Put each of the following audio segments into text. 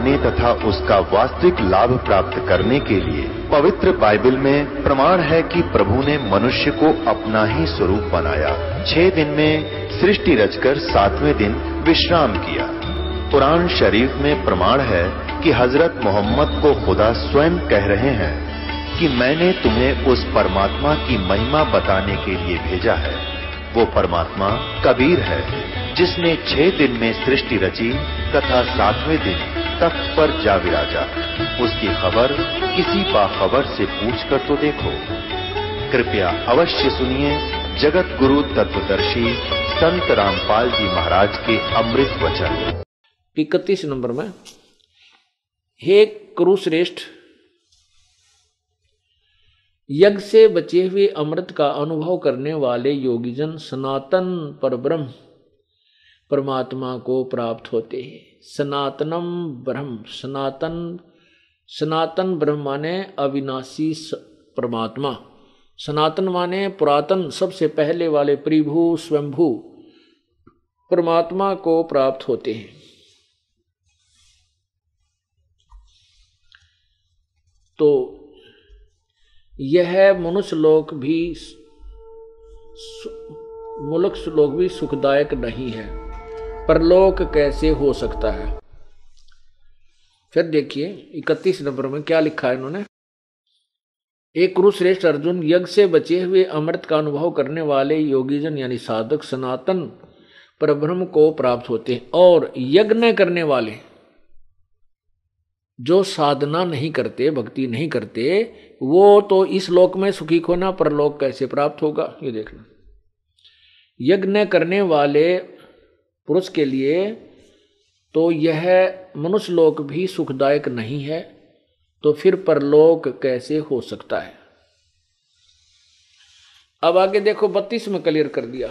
पाने तथा उसका वास्तविक लाभ प्राप्त करने के लिए पवित्र बाइबल में प्रमाण है कि प्रभु ने मनुष्य को अपना ही स्वरूप बनाया। 6 दिन में सृष्टि रचकर 7वें दिन विश्राम किया। कुरान शरीफ में प्रमाण है कि हजरत मोहम्मद को खुदा स्वयं कह रहे हैं कि मैंने तुम्हें उस परमात्मा की महिमा बताने के लिए भेजा है। वो परमात्मा कबीर है जिसने 6 दिन में सृष्टि रची तथा 7वें दिन तख्त पर जा विराजा। उसकी खबर किसी बाखबर से पूछ कर तो देखो। कृपया अवश्य सुनिए जगत गुरु तत्वदर्शी संत रामपाल जी महाराज के अमृत वचन। 31 नंबर में, हे कुरुश्रेष्ठ, यज्ञ से बचे हुए अमृत का अनुभव करने वाले योगीजन सनातन परब्रह्म परमात्मा को प्राप्त होते हैं। सनातनम ब्रह्म, सनातन ब्रह्म माने अविनाशी परमात्मा। सनातन माने पुरातन, सबसे पहले वाले प्रभु स्वयंभू परमात्मा को प्राप्त होते हैं। तो यह मनुष्य लोक भी सुखदायक नहीं है, परलोक कैसे हो सकता है। फिर देखिए 31 नंबर में क्या लिखा है इन्होंने। एक कुरुश्रेष्ठ अर्जुन, यज्ञ से बचे हुए अमृत का अनुभव करने वाले योगीजन यानी साधक सनातन परब्रह्म को प्राप्त होते हैं, और यज्ञ न करने वाले जो साधना नहीं करते, भक्ति नहीं करते, वो तो इस लोक में सुखी खोना, परलोक कैसे प्राप्त होगा। ये देखना, यज्ञ न करने वाले पुरुष के लिए तो यह मनुष्य लोक भी सुखदायक नहीं है, तो फिर परलोक कैसे हो सकता है। अब आगे देखो 32 में क्लियर कर दिया।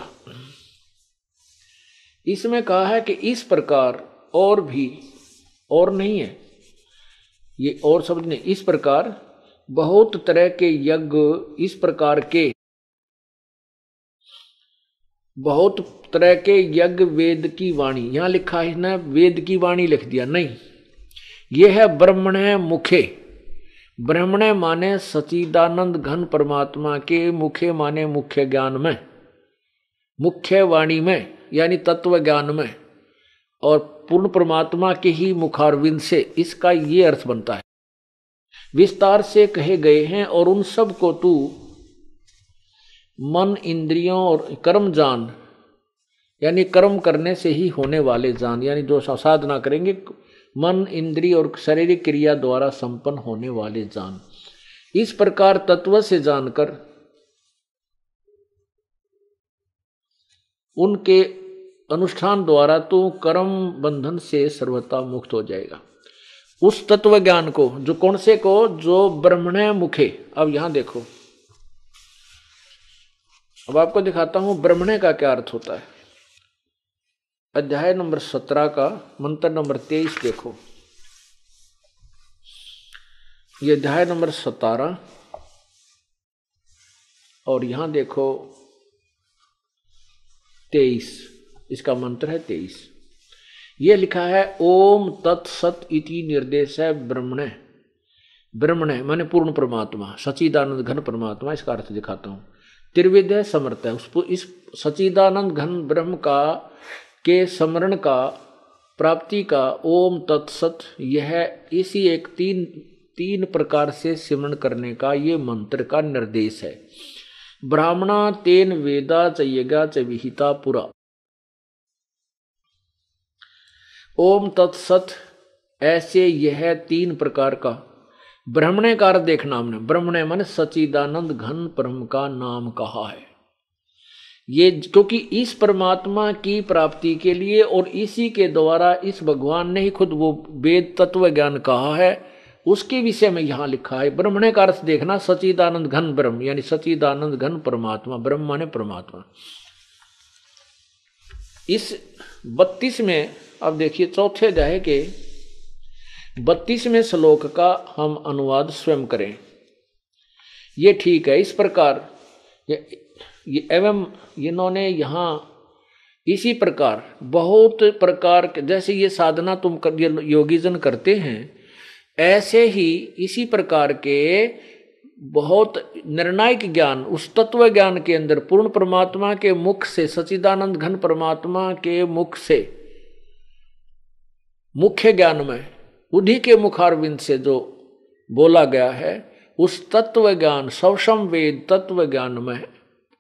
इसमें कहा है कि इस प्रकार और भी, और नहीं है ये, और शब्द नहीं, इस प्रकार बहुत तरह के यज्ञ, इस प्रकार के बहुत तरह के यज्ञ वेद की वाणी, यहां लिखा है ना वेद की वाणी लिख दिया, नहीं, यह है ब्रह्मणे मुखे। ब्रह्मणे माने सच्चिदानंद घन परमात्मा के, मुखे माने मुख्य ज्ञान में, मुख्य वाणी में यानी तत्व ज्ञान में, और पूर्ण परमात्मा के ही मुखारविंद से, इसका ये अर्थ बनता है। विस्तार से कहे गए हैं और उन सब को तू मन, इंद्रियों और कर्म जान, यानी कर्म करने से ही होने वाले जान, यानी जो साधना करेंगे मन, इंद्रिय और शारीरिक क्रिया द्वारा संपन्न होने वाले जान। इस प्रकार तत्व से जानकर उनके अनुष्ठान द्वारा तो कर्म बंधन से सर्वथा मुक्त हो जाएगा। उस तत्व ज्ञान को, जो कौन से को, जो ब्रह्मणे मुखे। अब यहां देखो, अब आपको दिखाता हूं ब्रह्मणे का क्या अर्थ होता है। अध्याय नंबर 17 का मंत्र नंबर 23 देखो। ये अध्याय नंबर 17 और यहां देखो 23, इसका मंत्र है 23। यह लिखा है ओम तत्सत इति निर्देश है ब्रह्मणे। ब्रह्मणे माने पूर्ण परमात्मा, सच्चिदानंद घन परमात्मा, इसका अर्थ दिखाता हूं। त्रिविध समर्थ है, उसको इस सच्चिदानंद घन ब्रह्म का के स्मरण का, प्राप्ति का ओम तत्सत, यह इसी एक तीन प्रकार से सिमरण करने का ये मंत्र का निर्देश है। ब्राह्मणा तेन वेदा च यज्ञा च विहिता पुरा। ओम तत्सत, ऐसे यह 3 प्रकार का ब्रह्मणे का अर्थ देखना हमने। ब्रह्मणे मन सच्चिदानंद घन ब्रह्म का नाम कहा है। ये क्योंकि इस परमात्मा की प्राप्ति के लिए और इसी के द्वारा इस भगवान ने ही खुद वो वेद तत्व ज्ञान कहा है, उसके विषय में यहां लिखा है। ब्रह्मणे का अर्थ देखना सच्चिदानंद घन ब्रह्म, यानी सच्चिदानंद घन परमात्मा, ब्रह्म माने परमात्मा। इस 32 में अब देखिए चौथे अध्याय के 32वें श्लोक का हम अनुवाद स्वयं करें। ये ठीक है। इस प्रकार ये एवं इन्होंने यहाँ इसी प्रकार बहुत प्रकार के, जैसे ये साधना तुम योगी जन करते हैं, ऐसे ही इसी प्रकार के बहुत निर्णायक ज्ञान उस तत्व ज्ञान के अंदर पूर्ण परमात्मा के मुख से, सच्चिदानंद घन परमात्मा के मुख से, मुख्य ज्ञान में उन्हीं के मुखारविंद से जो बोला गया है, उस तत्व ज्ञान सवसम वेद तत्व ज्ञान में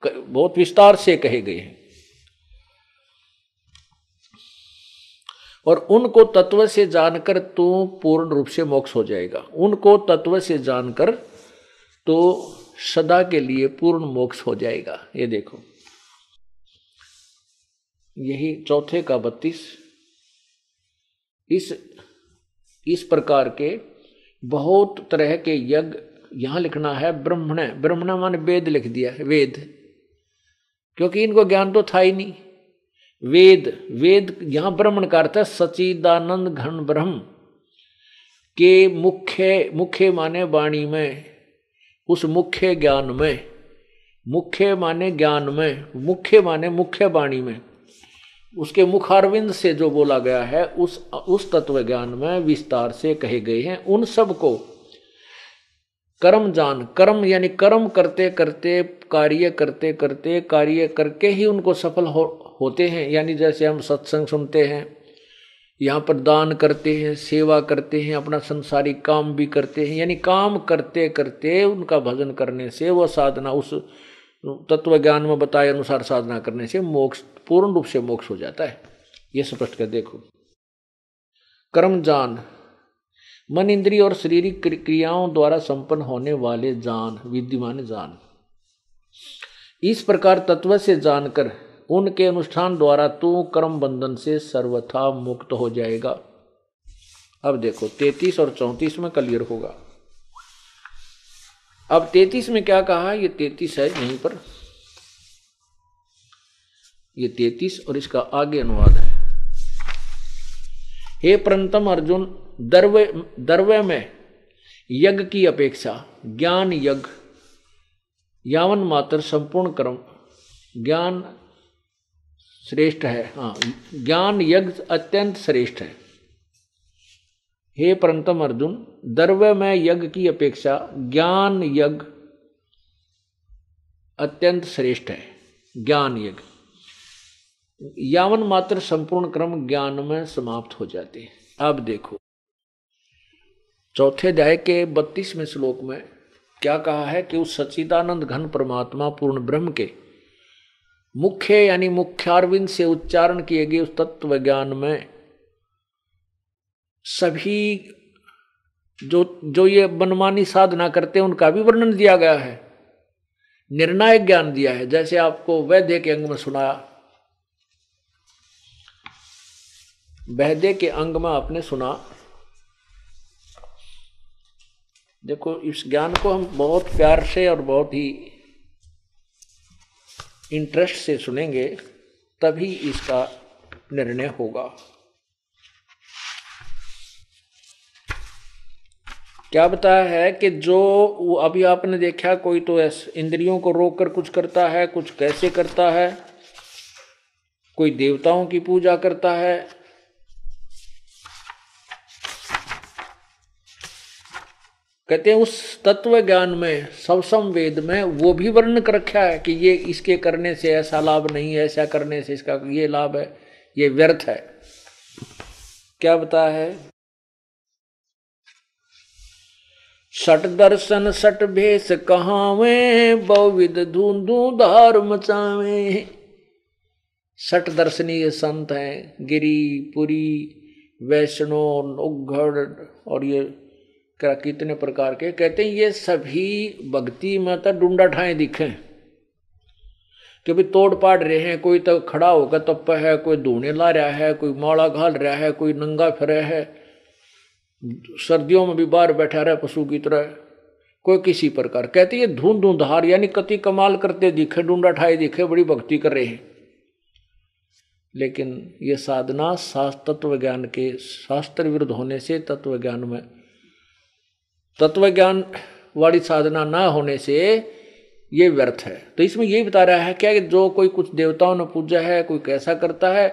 बहुत विस्तार से कहे गए हैं। और उनको तत्व से जानकर तो पूर्ण रूप से मोक्ष हो जाएगा। उनको तत्व से जानकर तो सदा के लिए पूर्ण मोक्ष हो जाएगा। ये देखो, यही चौथे का 32 इस प्रकार के बहुत तरह के यज्ञ यहां लिखना है। ब्रह्मण, ब्रह्मण माने वेद लिख दिया है, वेद, क्योंकि इनको ज्ञान तो था ही नहीं। वेद, वेद यहां ब्रह्मण का अर्थ है सच्चिदानंद घन ब्रह्म के मुख्य माने वाणी में, उस मुख्य ज्ञान में, मुख्य माने ज्ञान में, मुख्य माने मुख्य वाणी में, उसके मुखारविंद से जो बोला गया है उस तत्व ज्ञान में विस्तार से कहे गए हैं। उन सब को कर्म जान, कर्म यानी कर्म करते करते, कार्य करते करते, कार्य करके ही उनको सफल होते हैं। यानी जैसे हम सत्संग सुनते हैं, यहाँ पर दान करते हैं, सेवा करते हैं, अपना संसारिक काम भी करते हैं, यानी काम करते करते उनका भजन करने से वो साधना उस तत्व ज्ञान में बताए अनुसार साधना करने से मोक्ष, पूर्ण रूप से मोक्ष हो जाता है। ये स्पष्ट कर देखो। कर्म जान, मन इंद्रिय और शारीरिक क्रियाओं द्वारा संपन्न होने वाले जान, विद्यमान जान। इस प्रकार तत्व से जानकर उनके अनुष्ठान द्वारा तू कर्म बंधन से सर्वथा मुक्त हो जाएगा। अब देखो 33 और 34 में क्लियर होगा। अब 33 में क्या कहा, ये 33 है यहीं पर, ये 33 और इसका आगे अनुवाद है। हे परंतम अर्जुन, द्रव्य में यज्ञ की अपेक्षा ज्ञान यज्ञ यावन मात्र संपूर्ण कर्म ज्ञान श्रेष्ठ है। हाँ, ज्ञान यज्ञ अत्यंत श्रेष्ठ है। हे परंतम अर्जुन, द्रव्य में यज्ञ की अपेक्षा ज्ञान यज्ञ अत्यंत श्रेष्ठ है। ज्ञान यज्ञ यावन मात्र संपूर्ण क्रम ज्ञान में समाप्त हो जाते हैं। अब देखो चौथे अध्याय के 32वें श्लोक में क्या कहा है कि उस सच्चिदानंद घन परमात्मा पूर्ण ब्रह्म के मुख्य यानी मुख्यारविंद से उच्चारण किए गए उस तत्व ज्ञान में सभी जो ये मनमानी साधना करते हैं उनका भी वर्णन दिया गया है, निर्णायक ज्ञान दिया है। जैसे आपको वैद्य के अंग में सुनाया, वैद्य के अंग में आपने सुना। देखो इस ज्ञान को हम बहुत प्यार से और बहुत ही इंटरेस्ट से सुनेंगे, तभी इसका निर्णय होगा। क्या बताया है कि जो अभी आपने देखा, कोई तो इंद्रियों को रोककर कुछ करता है, कुछ कैसे करता है, कोई देवताओं की पूजा करता है, कहते हैं उस तत्व ज्ञान में सवसम वेद में वो भी वर्णन कर रखा है कि ये इसके करने से ऐसा लाभ नहीं है, ऐसा करने से इसका ये लाभ है, ये व्यर्थ है। क्या बताया है, सट दर्शन सट भेष कहावे, बहुविध धूंधू धार मचावे। सट दर्शनीय संत हैं, गिरी पुरी वैष्णव उग्घड़ और ये कितने प्रकार के, कहते हैं ये सभी भक्ति में तो डूंडा ठाए दिखे कि भी तोड़ पाड़ रहे हैं। कोई तो खड़ा होकर तप है, कोई धूने ला रहा है, कोई माला घाल रहा है, कोई नंगा फिर है, सर्दियों में भी बाहर बैठा रहा पशु की तरह, कोई किसी प्रकार। कहते ये धून धूंधार यानी कति कमाल करते दिखे, डूंडा ठाए दिखे, बड़ी भक्ति कर रहे हैं। लेकिन ये साधना तत्व ज्ञान के शास्त्र विरुद्ध होने से, तत्व ज्ञान में तत्व ज्ञान वाली साधना ना होने से ये व्यर्थ है। तो इसमें यही बता रहा है क्या कि जो कोई कुछ देवताओं ने पूजा है, कोई कैसा करता है,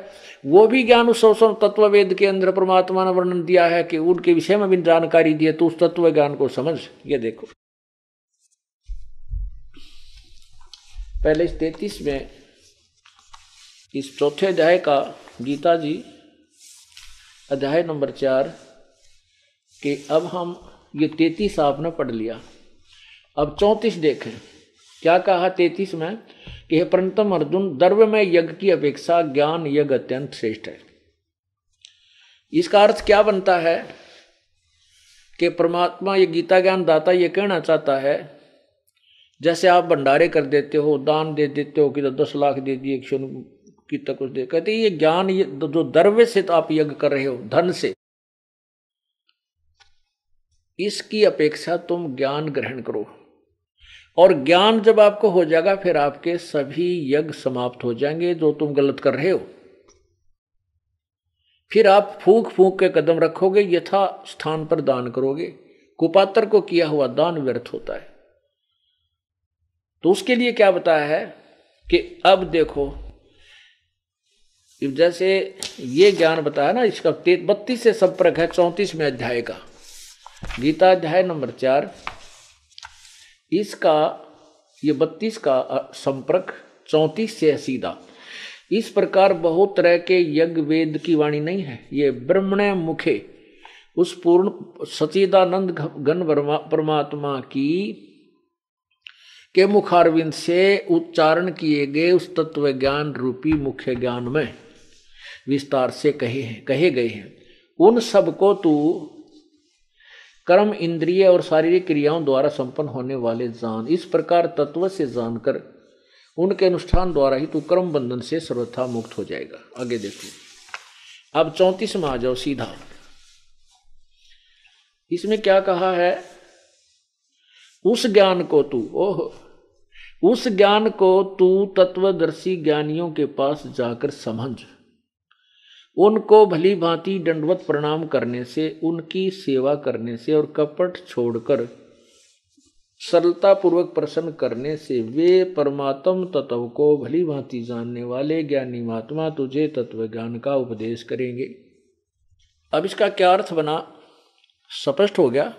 वो भी ज्ञान उस तत्व वेद के अंदर परमात्मा ने वर्णन दिया है कि उनके विषय में भी जानकारी दी है, तो उस तत्व ज्ञान को समझ। ये देखो पहले इस 33 में इस चौथे अध्याय का गीता जी अध्याय नंबर 4 कि अब हम ये 33 आपने पढ़ लिया। अब 34 देखें क्या कहा 33 में कि हे परंतम अर्जुन, द्रव्य में यज्ञ की अपेक्षा ज्ञान यज्ञ अत्यंत श्रेष्ठ है। इसका अर्थ क्या बनता है कि परमात्मा ये गीता ज्ञान दाता ये कहना चाहता है, जैसे आप भंडारे कर देते हो, दान दे देते हो कि 10 लाख दे दिए, कितना कुछ दे, कहते ये ज्ञान, ये जो द्रव्य से तो आप यज्ञ कर रहे हो, धन से, इसकी अपेक्षा तुम ज्ञान ग्रहण करो। और ज्ञान जब आपको हो जाएगा फिर आपके सभी यज्ञ समाप्त हो जाएंगे जो तुम गलत कर रहे हो। फिर आप फूंक फूंक के कदम रखोगे, यथा स्थान पर दान करोगे। कुपात्र को किया हुआ दान व्यर्थ होता है। तो उसके लिए क्या बताया है कि अब देखो, जैसे ये ज्ञान बताया ना, इसका 32 से संपर्क है 34वें अध्याय का, गीता अध्याय नंबर 4, इसका ये 32 का संपर्क 34 से सीधा। इस प्रकार बहुत तरह के यज्ञ वेद की वाणी नहीं है, ये ब्रह्मणे मुखे उस पूर्ण सच्चिदानंद घन परमात्मा की के मुखारविंद से उच्चारण किए गए उस तत्व ज्ञान रूपी मुख्य ज्ञान में विस्तार से कहे गए हैं। उन सबको तू कर्म, इंद्रिय और शारीरिक क्रियाओं द्वारा संपन्न होने वाले जान। इस प्रकार तत्व से जानकर उनके अनुष्ठान द्वारा ही तू कर्म बंधन से सर्वथा मुक्त हो जाएगा। आगे देखो, अब 34 में आ जाओ सीधा। इसमें क्या कहा है, उस ज्ञान को तू, उस ज्ञान को तू तत्वदर्शी ज्ञानियों के पास जाकर समझ, उनको भली भांति दंडवत प्रणाम करने से, उनकी सेवा करने से और कपट छोड़कर सरलता पूर्वक प्रसन्न करने से वे परमात्म तत्व को भली भांति जानने वाले ज्ञानी महात्मा तुझे तत्व ज्ञान का उपदेश करेंगे। अब इसका क्या अर्थ बना, स्पष्ट हो गया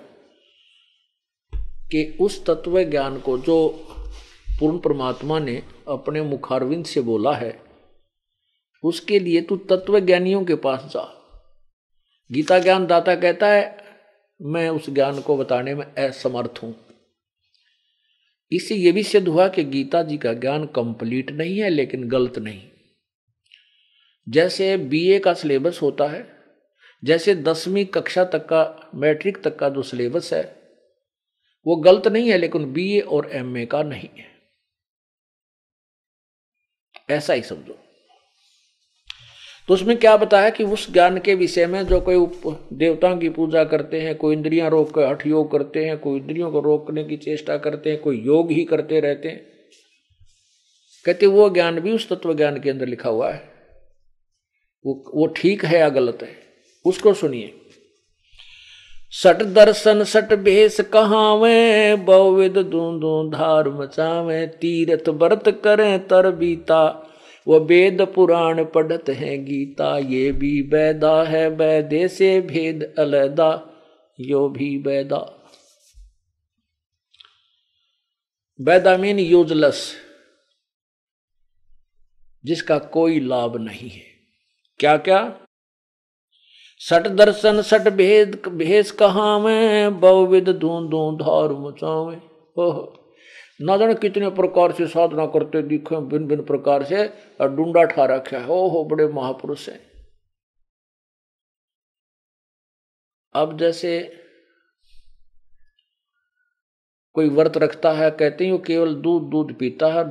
कि उस तत्व ज्ञान को जो पूर्ण परमात्मा ने अपने मुखारविंद से बोला है, उसके लिए तू तत्व ज्ञानियों के पास जा। गीता ज्ञान दाता कहता है मैं उस ज्ञान को बताने में असमर्थ हूं। इससे यह भी सिद्ध हुआ कि गीता जी का ज्ञान कंप्लीट नहीं है लेकिन गलत नहीं। जैसे बीए का सिलेबस होता है, जैसे 10वीं कक्षा तक का, मैट्रिक तक का जो सिलेबस है वो गलत नहीं है लेकिन बीए और एमए का नहीं है, ऐसा ही समझो। तो उसमें क्या बताया कि उस ज्ञान के विषय में जो कोई देवताओं की पूजा करते हैं, कोई इंद्रियां रोक कर हठ योग करते हैं, कोई इंद्रियों को रोकने की चेष्टा करते हैं, कोई योग ही करते रहते हैं, कहते वो ज्ञान भी उस तत्व ज्ञान के अंदर लिखा हुआ है, वो ठीक है या गलत है, उसको सुनिए। सट दर्शन सट भेष कहावे, बहुविध दूं धार मचावे, तीर्थ व्रत करें तर बीता, वो वेद पुराण पढ़त है गीता, ये भी वैदा है वैदे से भेद अलैदा, यो भी वैदा। वैदा मीन यूजलेस, जिसका कोई लाभ नहीं है। क्या क्या, सट दर्शन सट भेद भेष कहावे, बहुविध दूं धार मचावे। ओह, ना जाने कितने प्रकार से साधना करते दिखे, भिन्न भिन्न प्रकार से, और डूंडा ठा रखा है, ओहो बड़े महापुरुष हैं। अब जैसे कोई व्रत रखता है, कहते हैं वो केवल दूध पीता है,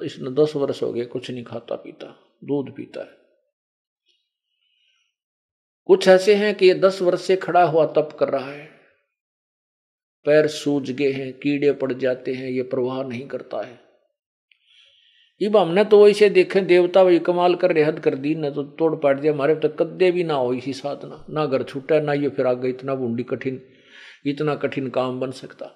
इसने 10 वर्ष हो गए कुछ नहीं खाता पीता, दूध पीता है। कुछ ऐसे हैं कि ये 10 वर्ष से खड़ा हुआ तप कर रहा है, पैर सूज गए हैं, कीड़े पड़ जाते हैं, ये प्रवाह नहीं करता है। अब हमने तो इसे देखे देवता वही कमाल कर रहे, हद कर दी, न तो तोड़ पाट दिया, हमारे तक कद्दे भी ना हो इसी साधना, ना घर छूटा ना ये फिर आगे इतना बूंदी कठिन, इतना कठिन काम बन सकता।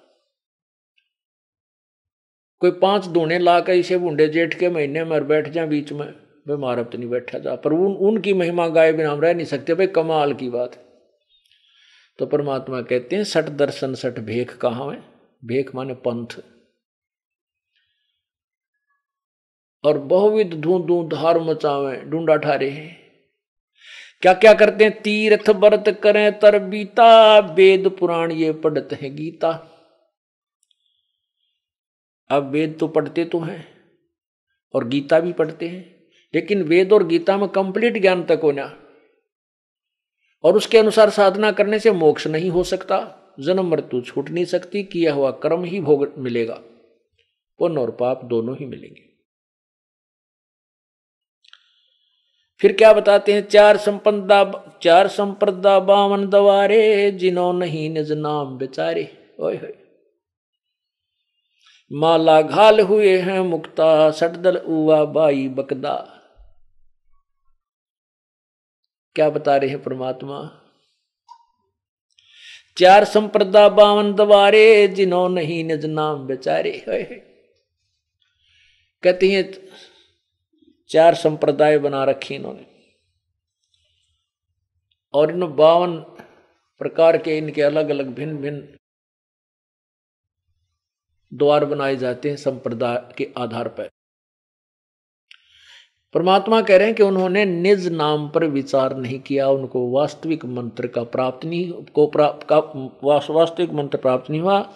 कोई 5 दूने ला कर इसे बूढ़े जेठ के महीने में बैठ जाए बीच में, भाई मारा तो नहीं बैठा जा, पर उनकी महिमा गाए बिना हम रह नहीं सकते, भाई कमाल की बात है। तो परमात्मा कहते हैं सठ दर्शन सठ भेख कहाँ है, भेख माने पंथ, और बहुविध धू धू धार मचावे ढूंढा ठारे हैं। क्या क्या करते हैं, तीर्थ व्रत करें तर बीता, वेद पुराण ये पढ़ते हैं गीता। अब वेद तो पढ़ते तो हैं और गीता भी पढ़ते हैं, लेकिन वेद और गीता में कंप्लीट ज्ञान तक होना और उसके अनुसार साधना करने से मोक्ष नहीं हो सकता, जन्म मृत्यु छूट नहीं सकती, किया हुआ कर्म ही भोग मिलेगा, पुण्य और पाप दोनों ही मिलेंगे। फिर क्या बताते हैं, चार संप्रदा 52 दवारे, जिन्हों नहीं निज नाम बेचारे। ओए होए, माला घाल हुए हैं मुक्ता, सटदल उवा बाई बकदा। क्या बता रहे हैं परमात्मा, 4 संप्रदा 52 दवारे, जिन्हों नहीं निज नाम बेचारे। कहती हैं 4 संप्रदाय बना रखी इन्होंने, और इन 52 प्रकार के इनके अलग अलग भिन्न भिन्न द्वार बनाए जाते हैं संप्रदाय के आधार पर। परमात्मा कह रहे हैं कि उन्होंने निज नाम पर विचार नहीं किया, उनको वास्तविक मंत्र का प्राप्त नहीं वास्तविक मंत्र प्राप्त नहीं हुआ,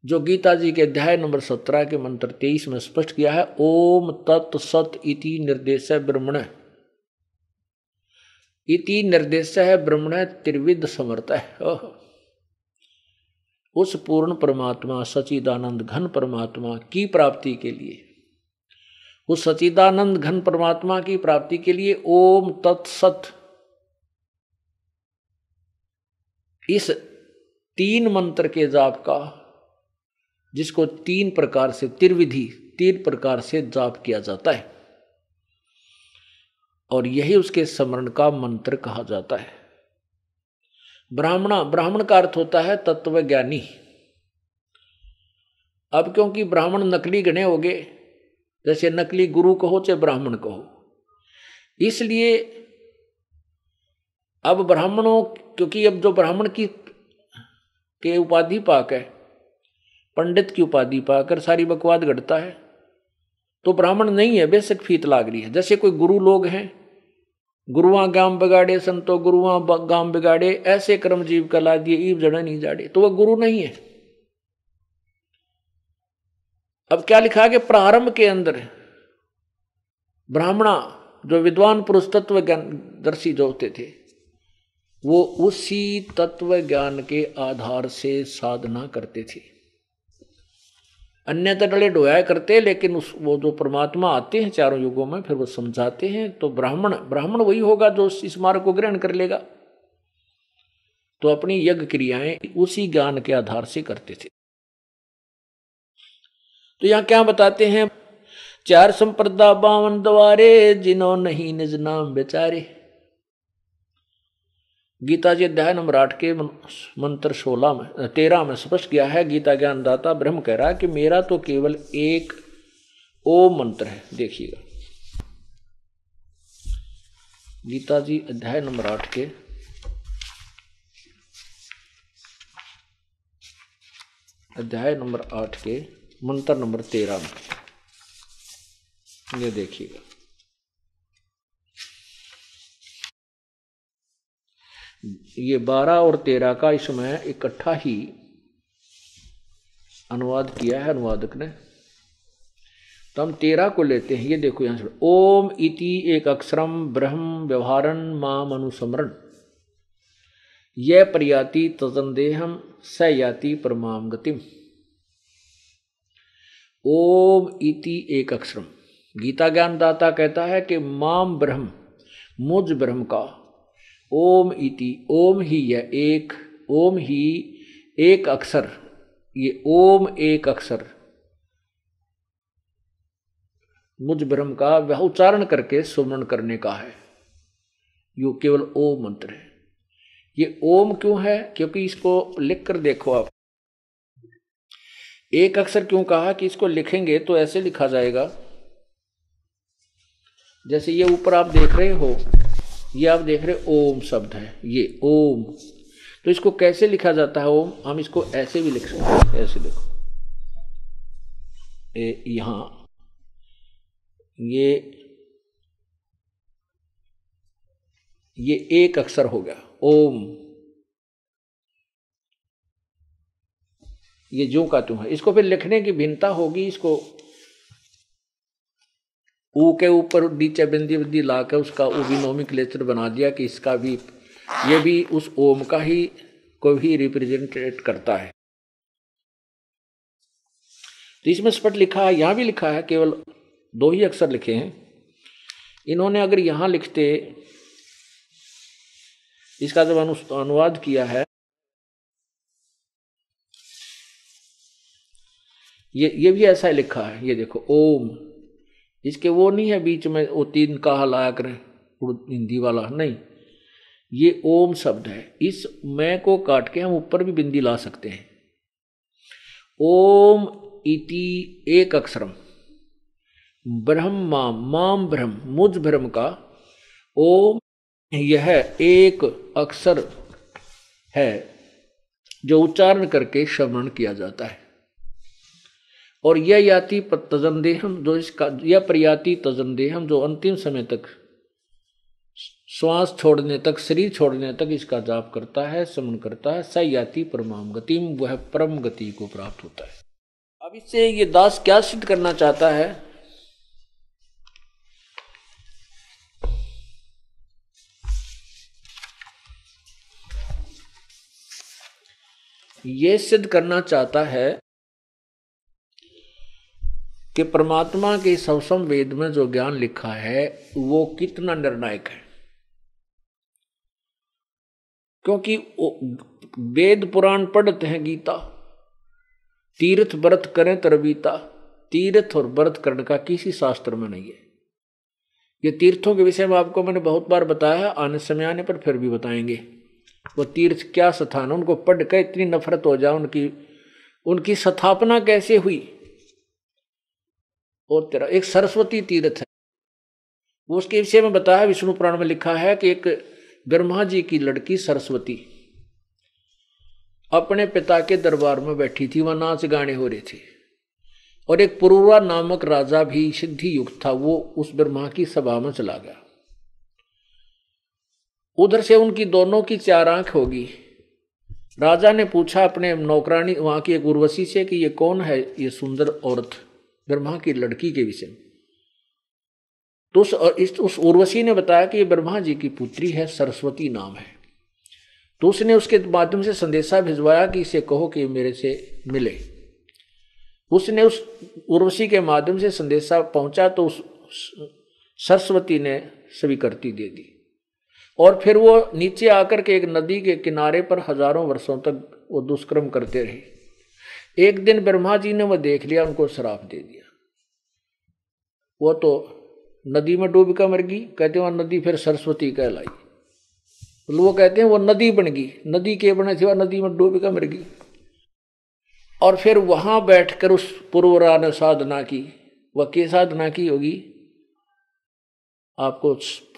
जो गीता जी के अध्याय नंबर 17 के मंत्र 23 में स्पष्ट किया है, ओम तत् सत इति निर्देश ब्रह्मण, इति निर्देश है ब्रह्मण त्रिविध समर्थ है। उस पूर्ण परमात्मा सच्चिदानंद घन परमात्मा की प्राप्ति के लिए, उस सच्चिदानंद घन परमात्मा की प्राप्ति के लिए ओम तत्सत इस 3 मंत्र के जाप का, जिसको 3 प्रकार से त्रिविधि 3 प्रकार से जाप किया जाता है, और यही उसके स्मरण का मंत्र कहा जाता है। ब्राह्मण का अर्थ होता है तत्वज्ञानी। अब क्योंकि ब्राह्मण नकली गणे हो गए, जैसे नकली गुरु कहो चाहे ब्राह्मण कहो, इसलिए अब ब्राह्मणों, क्योंकि अब जो ब्राह्मण की के उपाधि पाक है, पंडित की उपाधि पाकर सारी बकवाद घटता है, तो ब्राह्मण नहीं है, बेशक फीत लाग रही है। जैसे कोई गुरु लोग हैं, गुरुआं गाम बिगाड़े संतो गुरुआं गाम बिगाड़े, ऐसे कर्म जीव कला दिए ईब जड़ा नहीं जाड़े, तो वह गुरु नहीं है। अब क्या लिखा है कि प्रारंभ के अंदर ब्राह्मणा जो विद्वान पुरुष तत्व ज्ञान दर्शी जो होते थे, वो उसी तत्व ज्ञान के आधार से साधना करते थे, अन्यथा डले डोया करते, लेकिन वो जो परमात्मा आते हैं चारों युगों में, फिर वो समझाते हैं, तो ब्राह्मण वही होगा जो इस मार्ग को ग्रहण कर लेगा। तो अपनी यज्ञ क्रियाएं उसी ज्ञान के आधार से करते थे। तो यहां क्या बताते हैं, 4 संप्रदा 52 द्वारे, जिन्हों नहीं निज नाम बेचारे। गीता जी अध्याय नंबर 8 के मंत्र 13 में स्पष्ट किया है, गीता ज्ञानदाता ब्रह्म कह रहा है कि मेरा तो केवल एक ओम मंत्र है। देखिएगा गीता जी अध्याय नंबर 8 के मंत्र नंबर 13 में ये देखिएगा, ये 12 और 13 का इसमें इकट्ठा ही अनुवाद किया है अनुवादक ने। तो हम 13 को लेते हैं। ये देखो यहां से, ओम इति एक अक्षरम ब्रह्म व्यवहारन माम अनुसमरण, यह प्रयाति तजंदेहम स याति परमाम गतिम। ओम इति एक अक्षरम, गीता ज्ञानदाता कहता है कि माम ब्रह्म, मुझ ब्रह्म का, ओम इति, ओम ही यह एक, ओम ही एक अक्षर, ये ओम एक अक्षर मुझ ब्रह्म का वह उच्चारण करके सुमरण करने का है। यो केवल ओम मंत्र है। ये ओम क्यों है? क्योंकि इसको लिख कर देखो आप, एक अक्षर क्यों कहा कि इसको लिखेंगे तो ऐसे लिखा जाएगा, जैसे ये ऊपर आप देख रहे हो, ये आप देख रहे ओम शब्द है, ये ओम, तो इसको कैसे लिखा जाता है ओम? हम इसको ऐसे भी लिख सकते हैं, ऐसे देखो यहां ये एक अक्षर हो गया ओम, ये जो का त्यों है। इसको फिर लिखने की भिन्नता होगी, इसको ऊ के ऊपर नीचे बिंदी बिंदी ला के उसका ऊ भी नोमेनक्लेचर बना दिया कि इसका भी, ये भी उस ओम का ही को भी रिप्रेजेंटेट करता है। तो इसमें स्पष्ट लिखा है, यहां भी लिखा है, केवल 2 ही अक्षर लिखे हैं इन्होंने। अगर यहां लिखते, इसका जब अनुवाद किया है, ये भी ऐसा ही लिखा है, ये देखो ओम, इसके वो नहीं है बीच में वो 3 का लाया करें हिंदी वाला, नहीं, ये ओम शब्द है। इस मैं को काट के हम ऊपर भी बिंदी ला सकते हैं। ओम इति एक अक्षरम ब्रह्मा माम ब्रह्म, मुझ ब्रह्म का ओम, यह एक अक्षर है जो उच्चारण करके श्रवण किया जाता है। और यह याति तजनदेहम, जो इसका यह प्रयाति तजनदेहम, जो अंतिम समय तक श्वास छोड़ने तक, शरीर छोड़ने तक इसका जाप करता है, श्रवण करता है, स याति परमाम गतिम, वह परम गति को प्राप्त होता है। अब इससे ये दास क्या सिद्ध करना चाहता है? ये सिद्ध करना चाहता है कि परमात्मा के सवसम वेद में जो ज्ञान लिखा है वो कितना निर्णायक है। क्योंकि वेद पुराण पढ़ते हैं गीता, तीर्थ व्रत करें तरबीता, तीर्थ और व्रत करने का किसी शास्त्र में नहीं है। ये तीर्थों के विषय में आपको मैंने बहुत बार बताया, आने समय आने पर फिर भी बताएंगे। वो तीर्थ क्या स्थान, उनको पढ़ कर इतनी नफरत हो जाए, उनकी स्थापना कैसे हुई। और तेरा एक सरस्वती तीर्थ है, वो उसके विषय में बताया, विष्णु पुराण में लिखा है कि एक ब्रह्मा जी की लड़की सरस्वती अपने पिता के दरबार में बैठी थी, वह नाच गाने हो रहे थे, और एक पुरुरा नामक राजा भी सिद्धि युक्त था, वो उस ब्रह्मा की सभा में चला गया। उधर से उनकी दोनों की 4 आंख होगी। राजा ने पूछा अपने नौकरानी वहां की एक उर्वशी से कि ये कौन है ये सुंदर औरत, ब्रह्मा की लड़की के विषय में। तो उस उर्वशी ने बताया कि ये ब्रह्मा जी की पुत्री है, सरस्वती नाम है। तो उसने उसके माध्यम से संदेशा भिजवाया कि इसे कहो कि मेरे से मिले। उसने उस उर्वशी के माध्यम से संदेशा पहुंचा तो उस सरस्वती ने स्वीकृति दे दी, और फिर वो नीचे आकर के एक नदी के किनारे पर हजारों वर्षों तक वो दुष्कर्म करते रहे। एक दिन ब्रह्मा जी ने वो देख लिया, उनको श्राप दे दिया। वो तो नदी में डूब कर मर गई, कहते वह नदी फिर सरस्वती कहलाई। वो कहते हैं वो नदी बन गई, नदी के बने थी, वह नदी में डूब कर मर गई। और फिर वहां बैठकर उस पुरवरा ने साधना की। वह क्या साधना की होगी आपको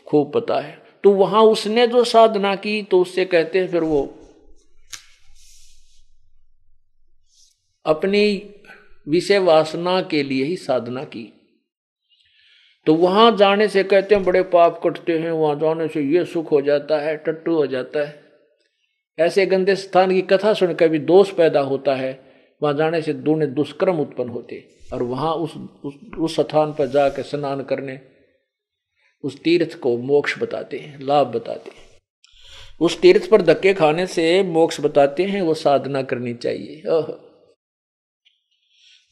खूब पता है। तो वहां उसने जो साधना की, तो उससे कहते हैं फिर वो अपनी विषय वासना के लिए ही साधना की। तो वहां जाने से कहते हैं बड़े पाप कटते हैं, वहां जाने से ये सुख हो जाता है, टट्टू हो जाता है। ऐसे गंदे स्थान की कथा सुनकर भी दोष पैदा होता है, वहां जाने से दूने दुष्कर्म उत्पन्न होते। और वहां उस स्थान पर जाकर स्नान करने, उस तीर्थ को मोक्ष बताते हैं, लाभ बताते हैं। उस तीर्थ पर धक्के खाने से मोक्ष बताते हैं, वो साधना करनी चाहिए।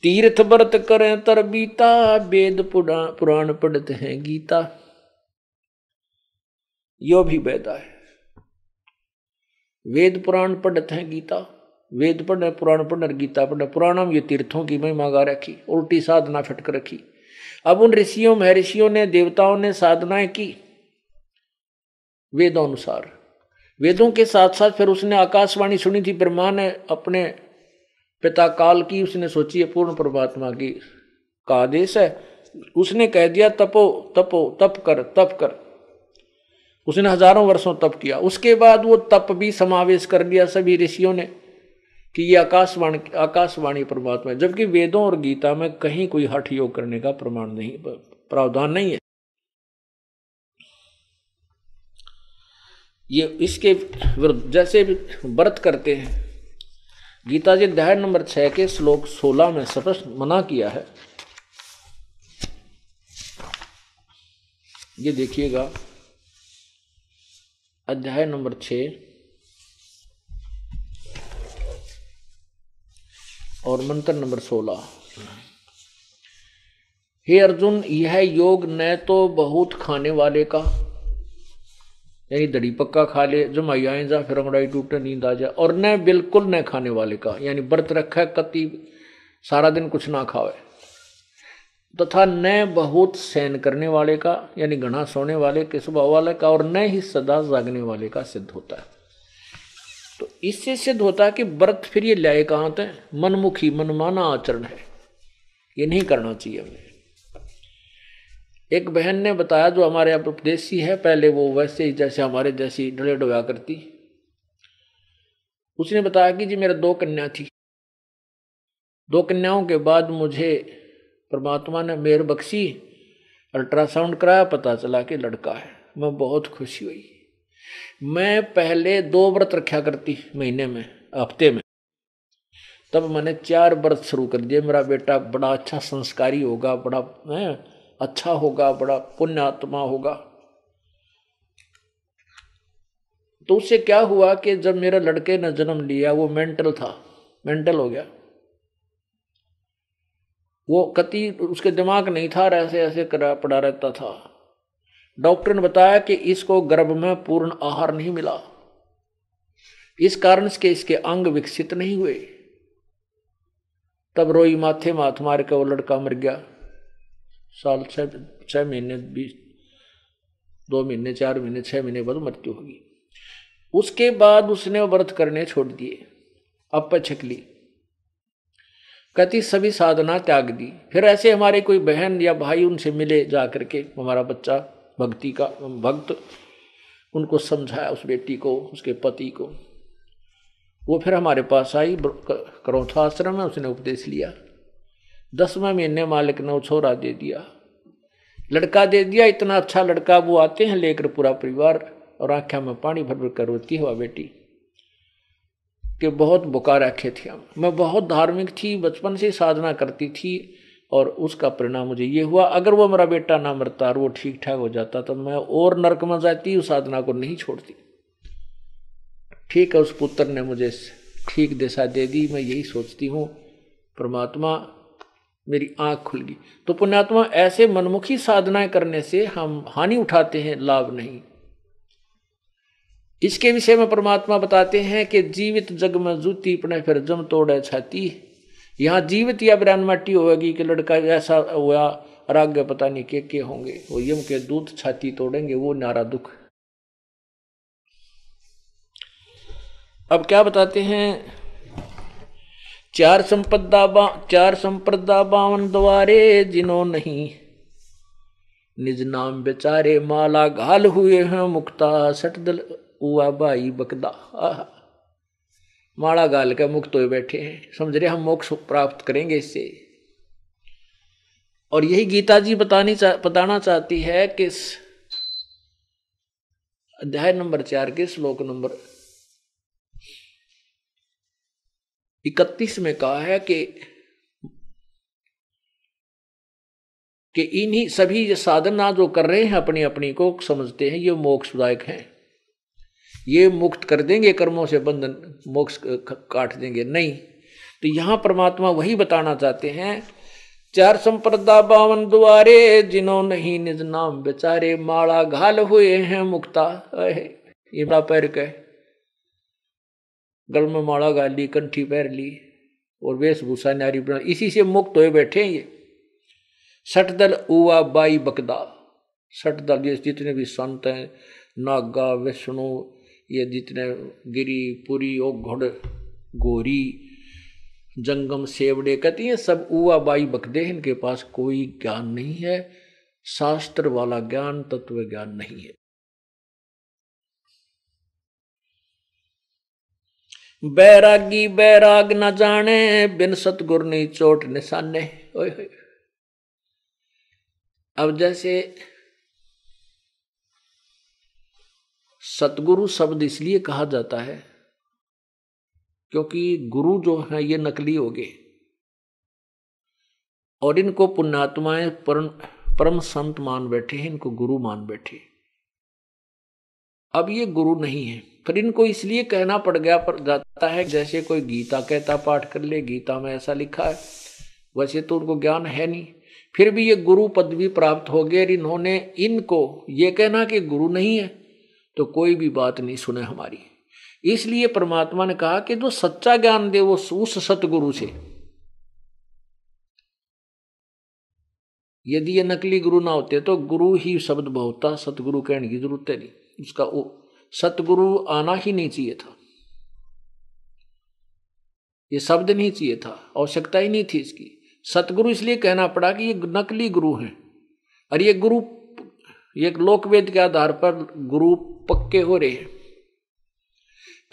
तीर्थ व्रत करें तरबीता, वेद पुराण पढ़ते हैं गीता। यो भी वेदा है, वेद पुराण पढ़ते हैं गीता, वेद पढ़ने पुराण पढ़ने गीता पढ़ने। पुराणम ये तीर्थों की महिमा गा रखी, उल्टी साधना फटक रखी। अब उन ऋषियों महर्षियों ने, देवताओं ने साधनाएं की वेदों अनुसार। वेदों के साथ साथ फिर उसने आकाशवाणी सुनी थी, ब्रह्मा ने अपने पिता काल की उसने सोची है, पूर्ण परमात्मा की का आदेश है। उसने कह दिया तपो तपो, तप कर तप कर। उसने हजारों वर्षों तप किया। उसके बाद वो तप भी समावेश कर दिया सभी ऋषियों ने कि ये आकाशवाणी परमात्मा है, जबकि वेदों और गीता में कहीं कोई हठ योग करने का प्रमाण नहीं, प्रावधान नहीं है। ये इसके विरुद्ध जैसे व्रत करते हैं, गीता जी अध्याय नंबर 6 के श्लोक 16 में स्पष्ट मना किया है। ये देखिएगा, अध्याय नंबर 6 और मंत्र नंबर 16। हे अर्जुन, यह योग न तो बहुत खाने वाले का, यानी दड़ी पक्का खा ले, जमाई आए जा फिर अंगड़ाई टूटे नींद आ जाए, और न बिल्कुल न खाने वाले का, यानी व्रत रखा है कति सारा दिन कुछ ना खावे, तथा न बहुत सहन करने वाले का, यानी घना सोने वाले के स्वभाव वाले का, और न ही सदा जागने वाले का सिद्ध होता है। तो इससे सिद्ध होता है कि व्रत फिर ये लाए कहाँ थे, मनमुखी मनमाना आचरण है, ये नहीं करना चाहिए हमें। एक बहन ने बताया जो हमारे यहाँ उपदेशी है, पहले वो वैसे ही जैसे हमारे जैसी डले डोया करती, उसने बताया कि जी मेरा 2 कन्या थी, 2 कन्याओं के बाद मुझे परमात्मा ने मेहर बख्शी, अल्ट्रासाउंड कराया, पता चला कि लड़का है। मैं बहुत खुशी हुई। मैं पहले 2 व्रत रखा करती महीने में, हफ्ते में, तब मैंने 4 व्रत शुरू कर दिए। मेरा बेटा बड़ा अच्छा संस्कारी होगा, बड़ा अच्छा होगा, बड़ा पुण्यात्मा होगा। तो उससे क्या हुआ कि जब मेरे लड़के ने जन्म लिया, वो मेंटल हो गया। वो कति उसके दिमाग नहीं था, ऐसे ऐसे पड़ा रहता था। डॉक्टर ने बताया कि इसको गर्भ में पूर्ण आहार नहीं मिला, इस कारण से इसके अंग विकसित नहीं हुए। तब रोई माथे माथ मार के वो लड़का मर गया। साल 6 महीने 2 महीने 4 महीने 6 महीने बाद मृत्यु होगी। उसके बाद उसने व्रत करने छोड़ दिए, अपछकली, कहती सभी साधना त्याग दी। फिर ऐसे हमारे कोई बहन या भाई उनसे मिले जा करके, हमारा बच्चा भक्ति का भक्त, उनको समझाया, उस बेटी को, उसके पति को। वो फिर हमारे पास आई, करौथा आश्रम में, उसने उपदेश लिया। 10वें महीने मालिक ने छोरा दे दिया, लड़का दे दिया। इतना अच्छा लड़का। वो आते हैं लेकर पूरा परिवार, और आँखों में पानी भर भर कर रोती हुआ बेटी कि बहुत बुका रखे थे हम। मैं बहुत धार्मिक थी, बचपन से साधना करती थी, और उसका परिणाम मुझे ये हुआ। अगर वो मेरा बेटा ना मरता और वो ठीक ठाक हो जाता तो मैं और नरक में जाती, उस साधना को नहीं छोड़ती। ठीक है, उस पुत्र ने मुझे ठीक दिशा दे दी। मैं यही सोचती हूँ, परमात्मा मेरी आंख खुल गई। तो पुण्यात्मा, ऐसे मनमुखी साधनाएं करने से हम हानि उठाते हैं, लाभ नहीं। इसके विषय में परमात्मा बताते हैं कि जीवित जग में जूती पड़े फिर जम तोड़े छाती। यहाँ जीवित या ब्रान माटी होगी कि लड़का ऐसा हुआ, और आगे पता नहीं के होंगे, वो यम के दूध छाती तोड़ेंगे, वो नारा दुख। अब क्या बताते हैं, 4 संप्रदा 52 द्वारे, जिन्हों नहीं निज नाम बेचारे, माला घाल हुए हैं मुक्ता, सटदल उआ बाई बकदा। माला गाल के मुक्त हुए बैठे हैं, समझ रहे हम मोक्ष प्राप्त करेंगे इससे। और यही गीता जी बताना चाहती है कि अध्याय नंबर 4 के श्लोक नंबर 31 में कहा है कि इन्हीं सभी ये साधना जो कर रहे हैं अपनी अपनी को समझते हैं ये मोक्षदायक हैं, ये मुक्त कर देंगे कर्मों से, बंधन मोक्ष काट देंगे, नहीं। तो यहां परमात्मा वही बताना चाहते हैं, 4 संप्रदा 52 द्वारे, जिन्हों नहीं निज नाम बेचारे, माला घाल हुए हैं मुक्ता। ये बड़ा पैर के गल में माला गाल ली, कंठी पैर ली, और वेशभूषा नारी बना, इसी से मुक्त हुए बैठे हैं ये। सटदल उआ बाई बकदा, सटदल ये जितने भी संत हैं, नागा विष्णु, ये जितने गिरी पुरी ओ घोड़ गोरी जंगम सेवड़े कहती हैं सब उवा बाई बकदे, इनके पास कोई ज्ञान नहीं है, शास्त्र वाला ज्ञान, तत्व ज्ञान नहीं है। बैरागी बैराग न जाने, बिन सतगुर नहीं चोट निशाने। ओए होए। अब जैसे सतगुरु शब्द इसलिए कहा जाता है क्योंकि गुरु जो है ये नकली हो गए और इनको पुण्यात्माएं परम संत मान बैठे हैं, इनको गुरु मान बैठे। अब ये गुरु नहीं है, फिर इनको इसलिए कहना पड़ गया पर जाता है जैसे कोई गीता कहता पाठ कर ले, गीता में ऐसा लिखा है, वैसे तो उनको ज्ञान है नहीं, फिर भी ये गुरु पदवी प्राप्त हो गए। इन्होंने इनको ये कहना कि गुरु नहीं है तो कोई भी बात नहीं सुने हमारी। इसलिए परमात्मा ने कहा कि जो सच्चा ज्ञान दे वो उस सतगुरु से। यदि ये नकली गुरु ना होते तो गुरु ही शब्द बहुता, सतगुरु कहने की जरूरत है नहीं, उसका वो सतगुरु आना ही नहीं चाहिए था, ये शब्द नहीं चाहिए था, आवश्यकता ही नहीं थी इसकी। सतगुरु इसलिए कहना पड़ा कि ये नकली गुरु हैं और ये गुरु ये लोकवेद के आधार पर गुरु पक्के हो रहे हैं।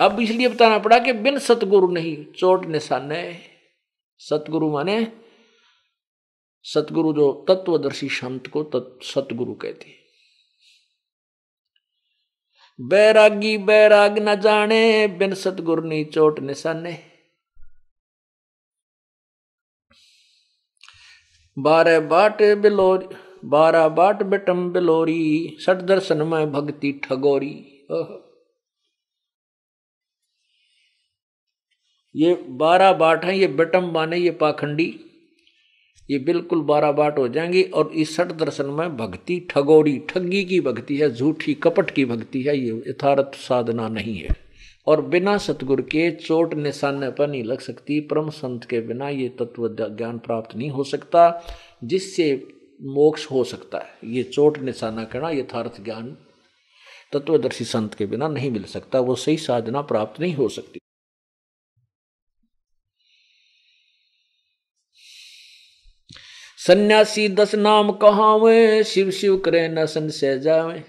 अब इसलिए बताना पड़ा कि बिन सतगुरु नहीं चोट निशाने। सतगुरु माने सतगुरु जो तत्वदर्शी संत को सतगुरु कहते हैं। बैरागी बैराग न जाने, बिन सतगुरु नहीं चोट निशाने। 12 बाट बिलोरी, 12 बाट बेटम बिलोरी, 60 दर्शन में भक्ति ठगोरी। ये 12 बाट हैं, ये बेटम माने ये पाखंडी, ये बिल्कुल 12 बाट हो जाएंगी। और इस 60 दर्शन में भक्ति ठगोरी, ठगी की भक्ति है, झूठी कपट की भक्ति है, ये यथार्थ साधना नहीं है। और बिना सतगुरु के चोट निशाने पर नहीं लग सकती। परम संत के बिना ये तत्व ज्ञान प्राप्त नहीं हो सकता जिससे मोक्ष हो सकता है। ये चोट निशाना कहना यथार्थ ज्ञान तत्वदर्शी संत के बिना नहीं मिल सकता, वो सही साधना प्राप्त नहीं हो सकती। सन्यासी 10 नाम कहावे, शिव शिव करे न संशय जावे।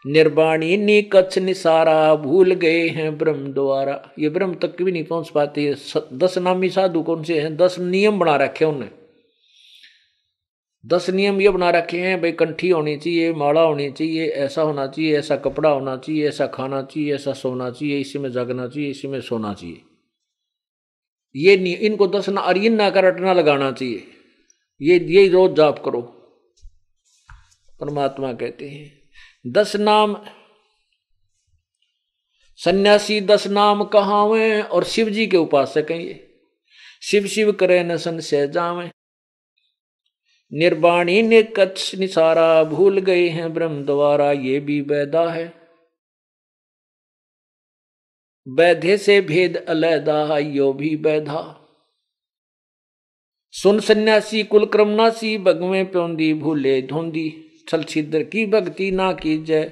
निर्वाणी नी कच्छ निसारा, भूल गए हैं ब्रह्म द्वारा। ये ब्रह्म तक भी नहीं पहुंच पाते। 10 नामी साधु कौन से हैं? 10 नियम बना रखे हैं उन्होंने। 10 नियम ये बना रखे हैं, भाई कंठी होनी चाहिए, माला होनी चाहिए, ऐसा होना चाहिए, ऐसा कपड़ा होना चाहिए, ऐसा खाना चाहिए, ऐसा सोना चाहिए, इसी में जागना चाहिए, इसी में सोना चाहिए। ये इनको 10 ना अरियन ना कर रटना लगाना चाहिए, ये रोज जाप करो। परमात्मा कहते हैं 10 नाम, सन्यासी 10 नाम कहावे और शिव जी के उपासक हैं ये। शिव शिव करे न संशय जावे। निर्वाणी ने कच्छ निसारा, भूल गए हैं ब्रह्म द्वारा। ये भी वैदा है, वैधे से भेद अलैदा, यो भी वैधा। सुन सन्यासी कुल क्रमनासी, बगवे प्योंदी भूले धोंदी। छल छिद्र की भक्ति ना कीजिए,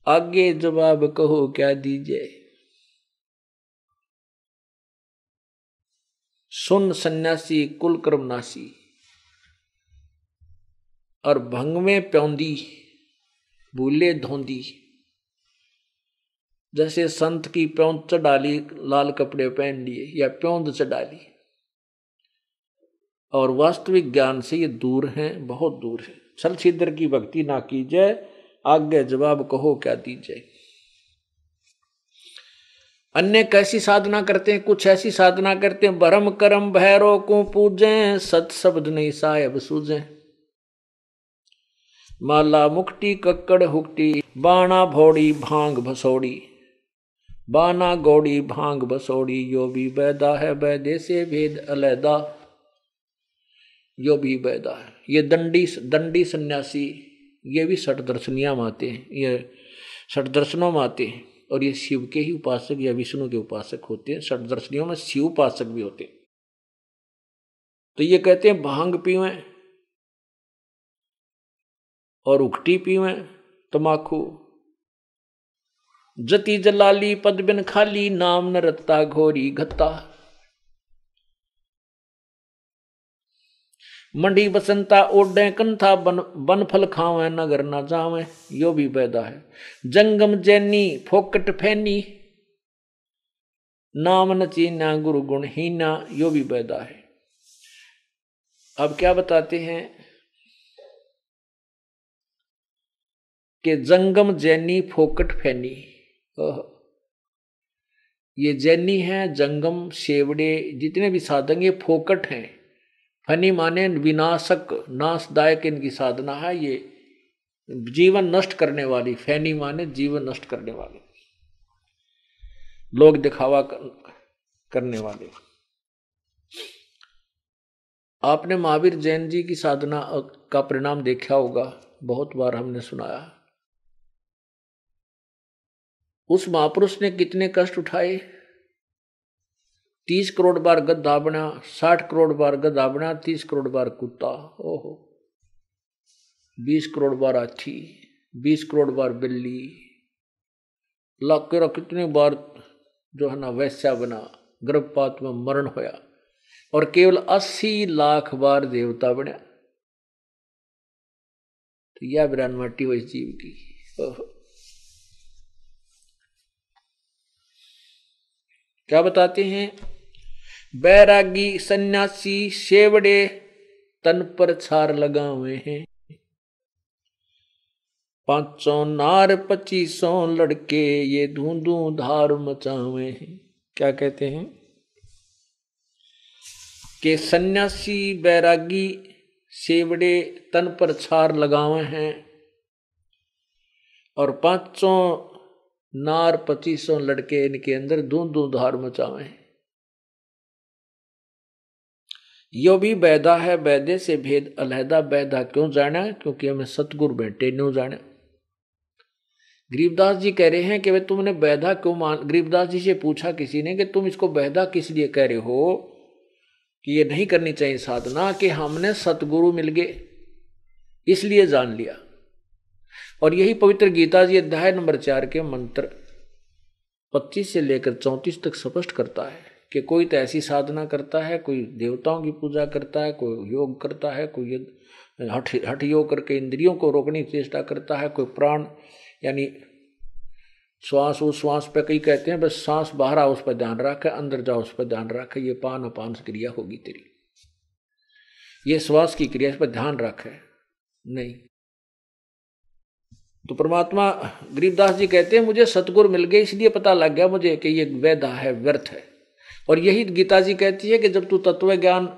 आगे जवाब कहो क्या दीजिए। सुन सन्यासी कुल क्रमनासी और भंगवे प्योंदी भूले धोंदी। जैसे संत की प्योंद चढ़ा ली, लाल कपड़े पहन लिए या प्योंद चढ़ा ली, और वास्तविक ज्ञान से ये दूर हैं, बहुत दूर है। छल छिद्र की भक्ति ना कीजिए, आगे जवाब कहो क्या दीजिए। अन्य कैसी साधना करते हैं? कुछ ऐसी साधना करते हैं, भरम करम भैरो को पूजें, सत शब्द नहीं साहेब सूझे। माला मुक्ति कक्कड़ हुक्टी, बाणा भोड़ी भांग भसोड़ी। बाना गौड़ी भांग बसोड़ी, यो भी वैदा है, वैदे से भेद अलैदा। यो भी वैदा है। ये दंडी सन्यासी, ये भी 60 दर्शनियां में आते हैं, ये 60 दर्शनों में आते हैं। और ये शिव के ही उपासक या विष्णु के उपासक होते हैं। 60 दर्शनियों में शिव उपासक भी होते हैं। तो ये कहते हैं भांग पीवें और उकटी पीवें, तमाकू, जति जलाली पद बिन खाली, नाम न रत्ता घोरी घत्ता। मंडी बसंता ओढ़े कंथा, बन फल खावे नगर ना जावे, यो भी बैदा है। जंगम जैनी फोकट फैनी, नाम न चीना गुरु गुण हीना, यो भी बैदा है। अब क्या बताते हैं कि जंगम जैनी फोकट फैनी, ये जैनी है, जंगम शेवड़े जितने भी साधन ये फोकट हैं। फनी माने विनाशक, नाशदायक इनकी साधना है, ये जीवन नष्ट करने वाली। फैनी माने जीवन नष्ट करने वाले, लोग दिखावा करने वाले। आपने महावीर जैन जी की साधना का परिणाम देखा होगा, बहुत बार हमने सुनाया। उस महापुरुष ने कितने कष्ट उठाए। 30 करोड़ बार गधा बना, 60 करोड़ बार गधा बना, 30 करोड़ बार कुत्ता, ओहो, 20 करोड़ बार हाथी, 20 करोड़ बार बिल्ली, लाख कितने बार जो है ना वैश्या बना, गर्भपात में मरण होया, और केवल 80 लाख बार देवता बना। तो यह विरानमाटी हुई जीव की। क्या बताते हैं, बैरागी सन्यासी शेवड़े तन पर छार लगावे हैं, 500 नार 2500 लड़के ये धूंधू धार मचावे हैं। क्या कहते हैं कि सन्यासी बैरागी शेवड़े तन पर छार लगावे हैं और 500 नार 2500 लड़के इनके अंदर धूंधू धार मचावे हैं। यो भी बैदा है, बैदे से भेद अलहदा, बैदा क्यों जाना, क्योंकि हमें सतगुरु बैठे न्यू जाना। गरीबदास जी कह रहे हैं कि वे तुमने बैदा क्यों मान। गरीबदास जी से पूछा किसी ने कि तुम इसको बैदा किस लिए कह रहे हो, कि ये नहीं करनी चाहिए साधना, कि हमने सतगुरु मिल गए इसलिए जान लिया। और यही पवित्र गीता जी अध्याय नंबर 4 के मंत्र 25 से लेकर 34 तक स्पष्ट करता है कि कोई तो ऐसी साधना करता है, कोई देवताओं की पूजा करता है, कोई योग करता है, कोई हठ योग करके इंद्रियों को रोकने की चेष्टा करता है, कोई प्राण यानी श्वास उस श्वास पे, कई कहते हैं बस सांस बाहर आओ उस पर ध्यान रखे, अंदर जाओ उस पर ध्यान रखे, ये पान अपान क्रिया होगी तेरी, ये श्वास की क्रिया, इस पर ध्यान रखे नहीं। तो परमात्मा गरीबदास जी कहते हैं मुझे सतगुरु मिल गए इसलिए पता लग गया मुझे कि ये वैधा है, व्यर्थ है। और यही गीता जी कहती है कि जब तू तत्व ज्ञान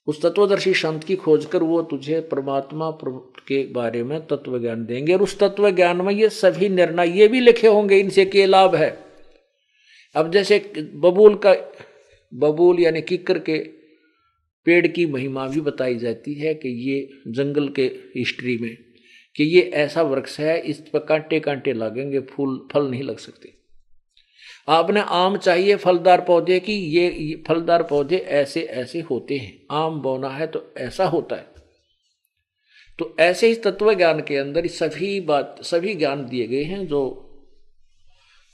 उस तत्वदर्शी संत की खोज कर, वो तुझे परमात्मा के बारे में तत्व ज्ञान देंगे, और उस तत्व ज्ञान में ये सभी निर्णय ये भी लिखे होंगे, इनसे क्या लाभ है। अब जैसे बबूल यानी किक्कर के पेड़ की महिमा भी बताई जाती है कि ये जंगल के हिस्ट्री में कि ये ऐसा वृक्ष है, इस पर कांटे कांटे लगेंगे, फल नहीं लग सकते। आपने आम चाहिए फलदार पौधे की, ये फलदार पौधे ऐसे ऐसे होते हैं, आम बोना है तो ऐसा होता है। तो ऐसे ही तत्व ज्ञान के अंदर सभी ज्ञान दिए गए हैं, जो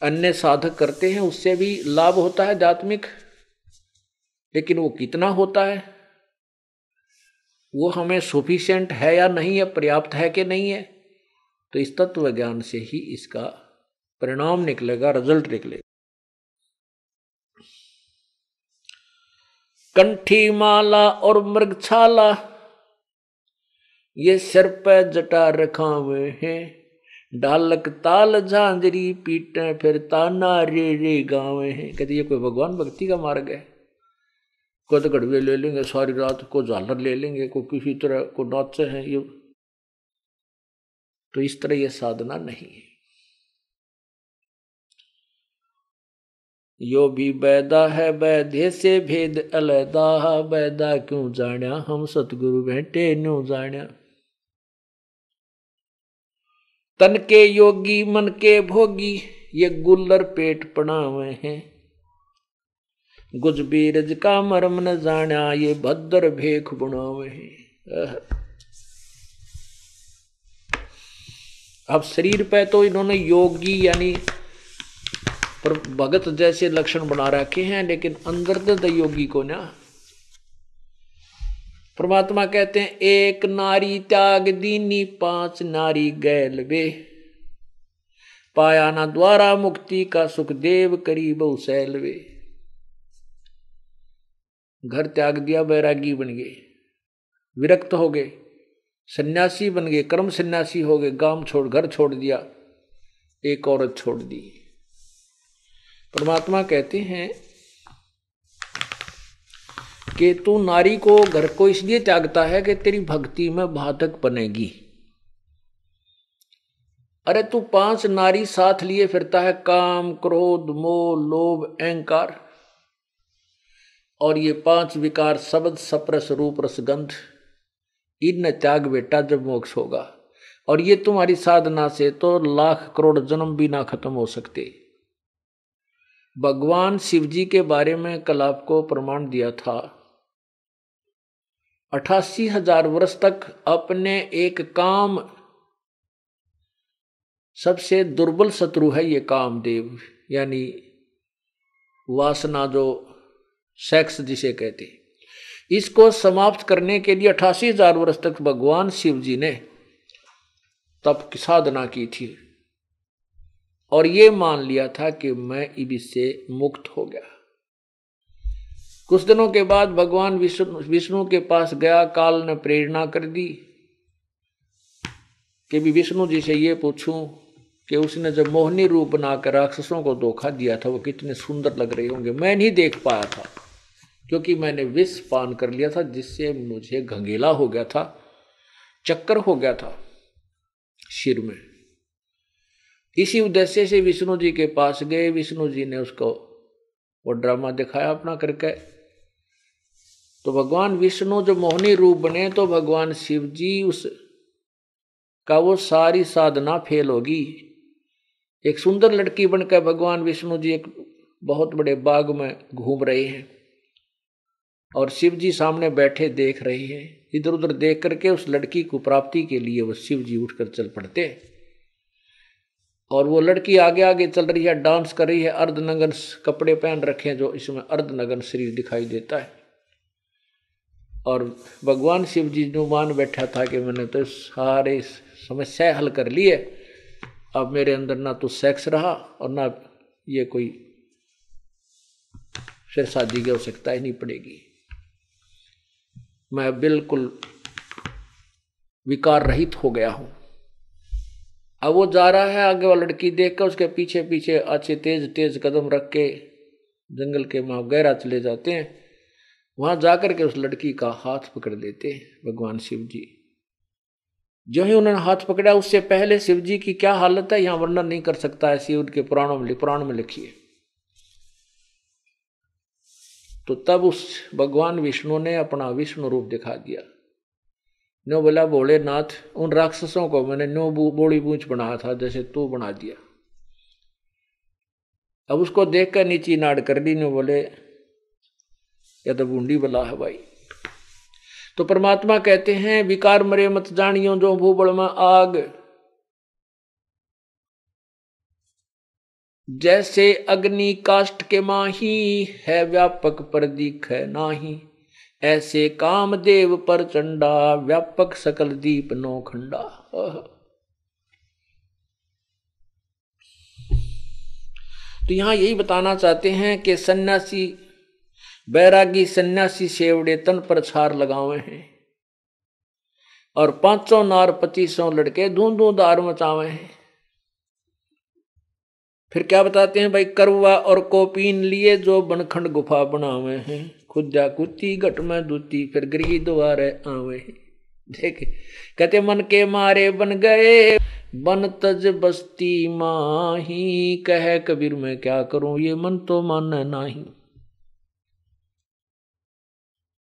अन्य साधक करते हैं उससे भी लाभ होता है आध्यात्मिक, लेकिन वो कितना होता है, वो हमें सफिशिएंट है या नहीं है, पर्याप्त है कि नहीं है। तो इस तत्व ज्ञान से ही इसका परिणाम निकलेगा, रिजल्ट निकलेगा। कंठी माला और मृगछाला ये सिर पे जटा रखावे हैं, ढालक ताल झांझरी पीटे फिर ताना रे रे गावे हैं। कहते ये कोई भगवान भक्ति का मार्ग है। कोई तो गड़वे ले लेंगे सारी रात, को झालर ले लेंगे, को किसी तरह को नाचे हैं, ये तो इस तरह ये साधना नहीं है। यो भी बैदा है, बैधे से भेद अलहदा, बैदा क्यों जाण्या हम सतगुरु बैठे न्यू जाण्या। तन के योगी मन के भोगी ये गुल्लर पेट पड़ावे हैं, गुज बीरज का मर्म न जाण्या ये भद्र भेख बुनावे हैं। अब शरीर पे तो इन्होंने योगी यानी भगत जैसे लक्षण बना रखे हैं, लेकिन अंदर तो योगी को ना। परमात्मा कहते हैं एक नारी त्याग दीनी 5 नारी गैल वे, पाया ना द्वारा मुक्ति का सुखदेव करी बहुसैल वे। घर त्याग दिया, बैरागी बन गए, विरक्त हो गए, सन्यासी बन गए, कर्म सन्यासी हो गए, गांव छोड़ घर छोड़ दिया, एक औरत छोड़ दी। परमात्मा कहते हैं कि तू नारी को घर को इसलिए त्यागता है कि तेरी भक्ति में बाधक बनेगी। अरे तू 5 नारी साथ लिए फिरता है, काम क्रोध मोह लोभ अहंकार, और ये 5 विकार शब्द सप्रस रूप रसगंध, इन त्याग बेटा जब मोक्ष होगा। और ये तुम्हारी साधना से तो लाख करोड़ जन्म भी ना खत्म हो सकते। भगवान शिव जी के बारे में कल आपको प्रमाण दिया था, 88,000 वर्ष तक अपने एक काम, सबसे दुर्बल शत्रु है ये कामदेव यानी वासना, जो सेक्स जिसे कहते, इसको समाप्त करने के लिए 88,000 वर्ष तक भगवान शिव जी ने तप की साधना की थी और ये मान लिया था कि मैं इससे मुक्त हो गया। कुछ दिनों के बाद भगवान विष्णु के पास गया, काल ने प्रेरणा कर दी कि भी विष्णु जी से ये पूछूं कि उसने जब मोहिनी रूप बनाकर राक्षसों को धोखा दिया था वो कितने सुंदर लग रहे होंगे। मैं नहीं देख पाया था क्योंकि मैंने विष पान कर लिया था, जिससे मुझे घंगेला हो गया था, चक्कर हो गया था सिर में। इसी उद्देश्य से विष्णु जी के पास गए। विष्णु जी ने उसको वो ड्रामा दिखाया अपना करके। तो भगवान विष्णु जो मोहिनी रूप बने तो भगवान शिव जी उस का वो सारी साधना फेल होगी। एक सुंदर लड़की बनकर भगवान विष्णु जी एक बहुत बड़े बाग में घूम रहे हैं और शिव जी सामने बैठे देख रहे हैं। इधर उधर देख करके उस लड़की को प्राप्ति के लिए वो शिव जी उठकर चल पड़ते और वो लड़की आगे आगे चल रही है, डांस कर रही है, अर्धनग्न कपड़े पहन रखे हैं जो इसमें अर्धनग्न शरीर दिखाई देता है। और भगवान शिव जी जो मान बैठा था कि मैंने तो सारे समस्या हल कर ली है, अब मेरे अंदर ना तो सेक्स रहा और ना ये कोई फिर शादी की आवश्यकता ही नहीं पड़ेगी, मैं बिल्कुल विकार रहित हो गया हूं। अब वो जा रहा है, आगे वाला लड़की देखकर उसके पीछे पीछे अच्छे तेज तेज कदम रख के जंगल के वहां गहरा चले जाते हैं। वहां जाकर के उस लड़की का हाथ पकड़ लेते हैं भगवान शिव जी। जो ही उन्होंने हाथ पकड़ा उससे पहले शिव जी की क्या हालत है यहां वर्णन नहीं कर सकता है, शिव के पुराण में लिखी है। तो तब उस भगवान विष्णु ने अपना विष्णु रूप दिखा दिया। नो बोला भोलेनाथ, उन राक्षसों को मैंने नो बोड़ी पूंछ बनाया था जैसे तू बना दिया। अब उसको देखकर नीची नाड़ कर दी। नो बोले या तो बूंदी बला है भाई। तो परमात्मा कहते हैं विकार मरे मत जानियो जो भूबड़ में आग, जैसे अग्नि काष्ठ के माही है व्यापक पर दिखे नाही, ऐसे कामदेव पर चंडा व्यापक सकल दीप नो खंडा। तो यहां यही बताना चाहते हैं कि सन्यासी बैरागी सन्यासी सेवड़े तन पर छार लगावे हैं और 500 नार 2500 लड़के धूं दार मचावे हैं। फिर क्या बताते हैं भाई, करवा और कोपीन लिए जो बनखंड गुफा बनावे हैं, खुदा कुत्ती घट में दूती फिर गृह द्वारे आवे। देखे कहते मन के मारे बन गए बन तज बस्ती माही, कह कबीर मैं क्या करूं ये मन तो मानना नहीं।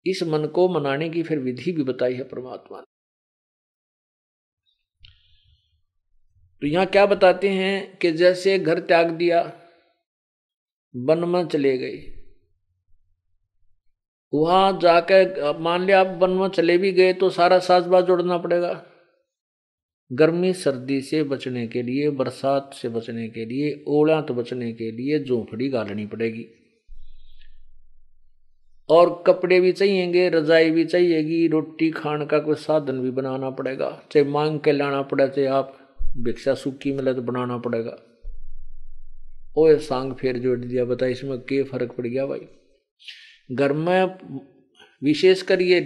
इस मन को मनाने की फिर विधि भी बताई है परमात्मा ने। तो यहां क्या बताते हैं कि जैसे घर त्याग दिया, वन में चले गए, वहां जाकर मान लिया आप वन में चले भी गए तो सारा साज बाज जोड़ना पड़ेगा। गर्मी सर्दी से बचने के लिए, बरसात से बचने के लिए, ओलात बचने के लिए झोंपड़ी गालनी पड़ेगी। और कपड़े भी चाहिएंगे, रजाई भी चाहिएगी, रोटी खाने का कोई साधन भी बनाना पड़ेगा, चाहे मांग के लाना पड़े, चाहे आप भिक्षा सूखी मिले तो बनाना पड़ेगा। ओए सांग फेर जोड़ दिया, बता इसमें क्या फर्क पड़ गया भाई। घर में विशेषकर ये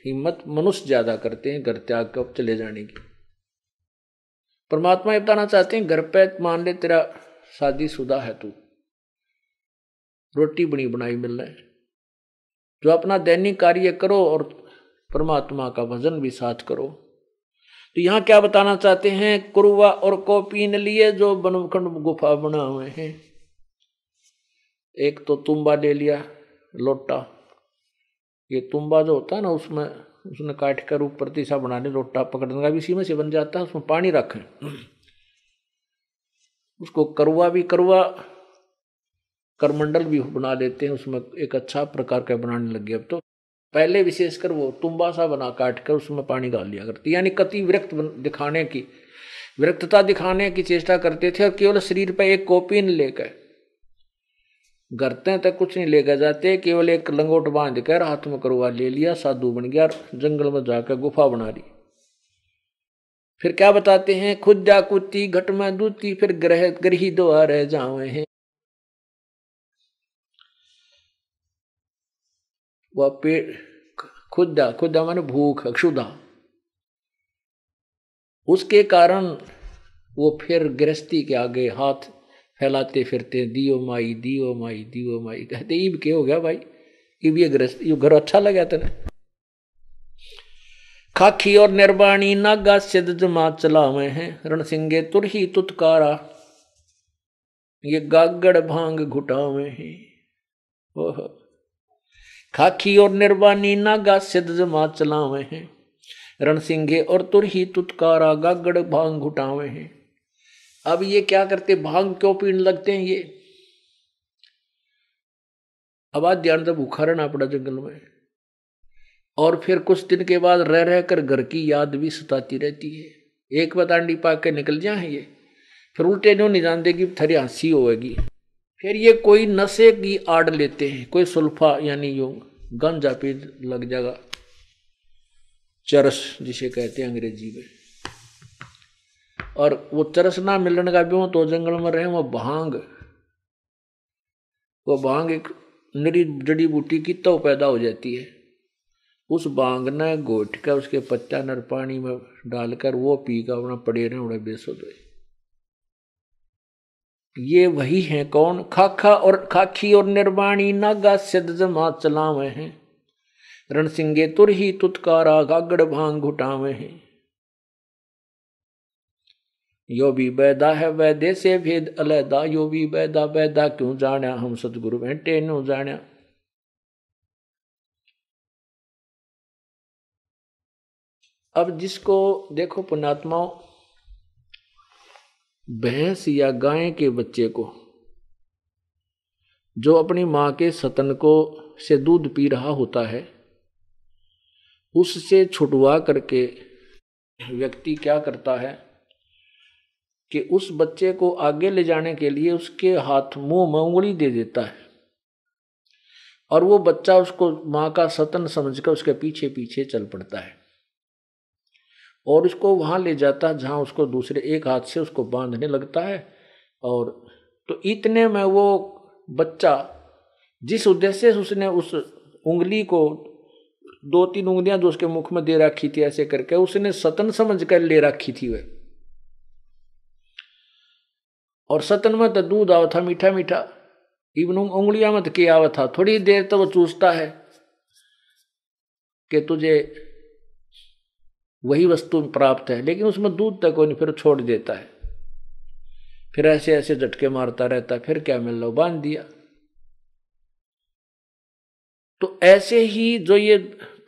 हिम्मत मनुष्य ज्यादा करते हैं घर त्याग कर चले जाने की। परमात्मा ये बताना चाहते हैं, घर पे मान ले तेरा शादीशुदा है, तू रोटी बनी बनाई मिल रहा है, जो अपना दैनिक कार्य करो और परमात्मा का भजन भी साथ करो। तो यहाँ क्या बताना चाहते हैं, कुरुआ और को पीन लिए जो बनखंड गुफा बना हुए हैं। एक तो तुम्बा ले लिया, लोटा, ये तुम्बा जो होता है ना उसमें उसने काट कर ऊपर तीसा बना ले, लोटा पकड़ने का भी इसी में से बन जाता है, उसमें पानी रखें। उसको करुआ भी, करुआ करमंडल भी बना लेते हैं, उसमें एक अच्छा प्रकार का बनाने लग गया अब तो। पहले विशेषकर वो तुम्बा सा बना काट कर उसमें पानी डाल लिया करती, यानी कति विरक्त दिखाने की, विरक्तता दिखाने की चेष्टा करते थे। और केवल शरीर पर एक कोपीन लेकर घरते तक कुछ नहीं लेकर जाते, केवल एक लंगोट बांध कर हाथ में करुआ ले लिया, साधु बन गया, जंगल में जाकर गुफा बना ली। फिर क्या बताते हैं, खुद जा कुत्ती घट में दूती, फिर ग्रही दुआ रह जावे हैं। वह पेट खुदा, खुदा माने भूख, क्षुधा, उसके कारण वो फिर गृहस्थी के आगे हाथ फैलाते फिरते, दियो माई दियो माई दियो माई कहते। ईब के हो गया भाई, इब ये गृहस्थ, ये घर अच्छा लगा तेने। खाखी और निर्वाणी नागा सिद्ध जमा चलावे हैं, रणसिंगे तुरही तुतकारा, ये गागड़ भांग घुटावे हैं। ओह, खाखी और निर्वाणी नागा सिद्ध जमा चलावे हैं, रणसिंगे और तुरही तुतकारा, गागड़ भांग घुटावे हैं। अब ये क्या करते, भांग क्यों पीने लगते हैं ये। अब आज ध्यान से भूखा रहना पड़ा जंगल में, और फिर कुछ दिन के बाद रह रह कर घर की याद भी सताती रहती है। एक बार आंडी पाक के निकल जाए ये, फिर उल्टे जो नहीं जानते कि थरी हंसी होगी। फिर ये कोई नशे की आड़ लेते हैं, कोई सुल्फा यानी यूं गांजा पी लग जाएगा, चरस जिसे कहते हैं अंग्रेजी में। और वो चरस ना मिलने का भी तो जंगल में रहे, वो भांग एक निरी जड़ी बूटी की तो पैदा हो जाती है। उस भांग ने घोट कर उसके पत्ता नर पानी में डालकर वो पी कर अपना पड़े रहे उड़े बेसुध। ये वही है कौन, खाखा और खाखी और निर्वाणी नागा सिद्ध जमा चलावे हैं, रणसिंगे तुरही तुतकारा, गागड़ भांग घुटावे हैं। यो भी बैदा है वैदे से भेद अलैदा, यो भी बैदा बैदा क्यों जाण्या, हम सतगुरु बैठे नो जाण्या। अब जिसको देखो पुण्यात्माओं, भैंस या गाय के बच्चे को जो अपनी मां के स्तन को से दूध पी रहा होता है, उससे छुटवा करके व्यक्ति क्या करता है कि उस बच्चे को आगे ले जाने के लिए उसके हाथ मुंह में उंगली दे देता है, और वो बच्चा उसको मां का स्तन समझकर उसके पीछे पीछे चल पड़ता है, और उसको वहां ले जाता जहां उसको दूसरे एक हाथ से उसको बांधने लगता है। और तो इतने में वो बच्चा जिस उद्देश्य से उसने उस उंगली को 2-3 उंगलियां जो उसके मुख में दे रखी थी ऐसे करके, उसने स्तन समझ कर ले रखी थी वह, और स्तन में तो दूध आवा था मीठा मीठा, इवन उंगलियां में तो क्या आवा था। थोड़ी देर तो वो चूसता है कि तुझे वही वस्तु प्राप्त है, लेकिन उसमें दूध तक नहीं, फिर छोड़ देता है, फिर ऐसे ऐसे झटके मारता रहता है, फिर क्या मिल लो बांध दिया। तो ऐसे ही जो ये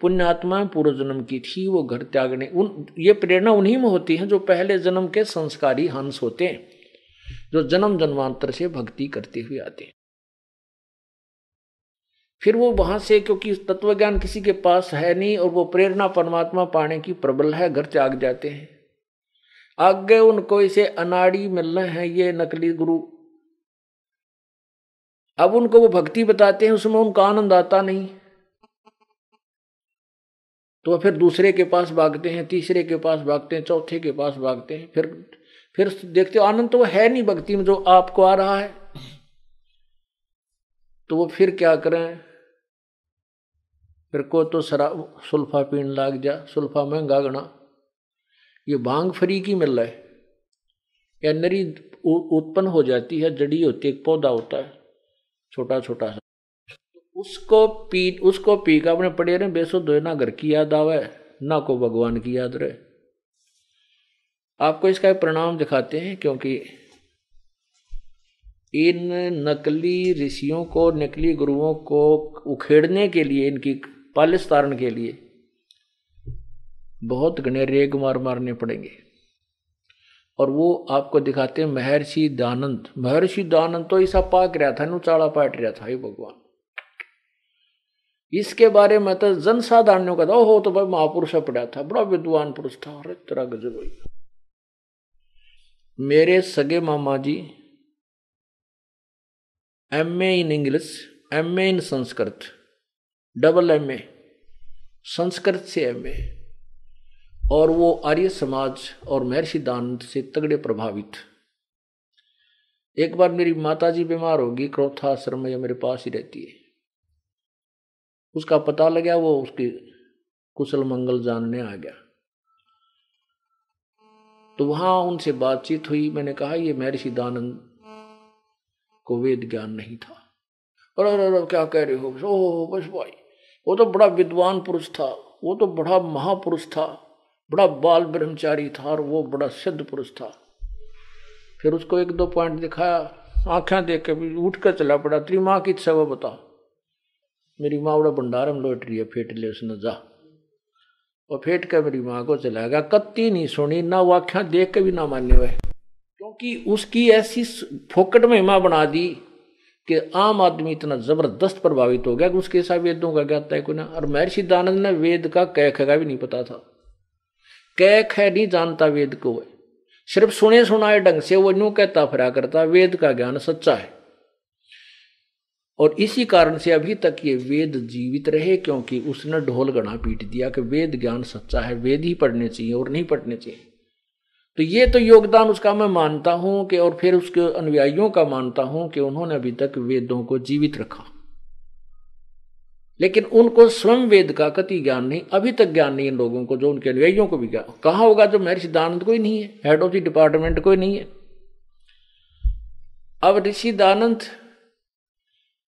पुण्यात्मा पूर्व जन्म की थी वो घर त्यागने, ये प्रेरणा उन्हीं में होती है जो पहले जन्म के संस्कारी हंस होते हैं, जो जन्म जन्मांतर से भक्ति करते हुए आते हैं। फिर वो वहां से, क्योंकि तत्व ज्ञान किसी के पास है नहीं और वो प्रेरणा परमात्मा पाने की प्रबल है, घर त्याग जाते हैं। आगे उनको इसे अनाड़ी मिल रहे हैं ये नकली गुरु। अब उनको वो भक्ति बताते हैं, उसमें उनका आनंद आता नहीं, तो फिर दूसरे के पास भागते हैं, तीसरे के पास भागते हैं, चौथे के पास भागते हैं। फिर देखते हो आनंद तो वो है नहीं भक्ति में जो आपको आ रहा है। तो वो फिर क्या करें, फिर को तो शराब सुल्फा पीने लाग जा, सुल्फा महंगा गना, ये भांग फ्री की मिल रहा है, या नरी उत्पन्न हो जाती है, जड़ी होती है, एक पौधा होता है छोटा छोटा सा, उसको पी का अपने पड़े रहे बेसुध हो, ना घर की याद आवे ना को भगवान की याद रहे। आपको इसका परिणाम दिखाते हैं, क्योंकि इन नकली ऋषियों को, नकली गुरुओं को उखेड़ने के लिए, इनकी पालिश तारण के लिए बहुत घने रेग मारने पड़ेंगे। और वो आपको दिखाते हैं महर्षि दानंद। महर्षि दानंद तो ऐसा पाक रहा था, चाड़ा पाट रहा था, हे भगवान। इसके बारे में तो जनसाधारणों का था, ओहो तो भाई महापुरुष पड़ा था, बड़ा विद्वान पुरुष था। अरे तेरा गजब भाई। मेरे सगे मामा जी MA in English, MA in Sanskrit, double MA, Sanskrit से MA, और वो आर्य समाज और महर्षि दानंद से तगड़े प्रभावित। एक बार मेरी माताजी बीमार होगी, क्रोथा आश्रम में मेरे पास ही रहती है, उसका पता लगा, वो उसकी कुशल मंगल जानने आ गया। तो वहां उनसे बातचीत हुई, मैंने कहा ये महर्षि दानंद को वेद ज्ञान नहीं था। और क्या कह रहे हो? ओह बस भाई, वो तो बड़ा विद्वान पुरुष था, वो तो बड़ा महापुरुष था, बड़ा बाल ब्रह्मचारी था, और वो बड़ा सिद्ध पुरुष था। फिर उसको 1-2 पॉइंट दिखाया, आंखें देख के भी उठ कर चला पड़ा। तेरी माँ की इच्छा वो बता। मेरी माँ बड़ा भंडार में लौट रही है, फेंट ले उसने जा, और फेंट कर मेरी माँ को चला गया। कत्ती नहीं सुनी, ना वो आंखें देख के भी ना मान्य हुए, क्योंकि उसकी ऐसी फोकट महिमा बना दी कि आम आदमी इतना जबरदस्त प्रभावित हो गया कि उसके साथ वेदों का ज्ञाता है कोई ना। और महर्षि दानंद ने वेद का कैख का भी नहीं पता था, कैख है नहीं जानता वेद को, सिर्फ सुने सुनाए ढंग से वो यूं कहता फिरा करता, वेद का ज्ञान सच्चा है। और इसी कारण से अभी तक ये वेद जीवित रहे, क्योंकि उसने ढोल गणा पीट दिया कि वेद ज्ञान सच्चा है, वेद ही पढ़ने चाहिए और नहीं पढ़ने चाहिए। तो ये तो योगदान उसका मैं मानता हूं कि, और फिर उसके अनुयायियों का मानता हूं कि उन्होंने अभी तक वेदों को जीवित रखा। लेकिन उनको स्वयं वेद का कति ज्ञान नहीं, अभी तक ज्ञान नहीं इन लोगों को, जो उनके अनुयायियों को भी ज्ञान कहाँ होगा। जो महर्षि दानंद कोई नहीं है, हेड ऑफ द डिपार्टमेंट कोई नहीं है। अब ऋषि दानंद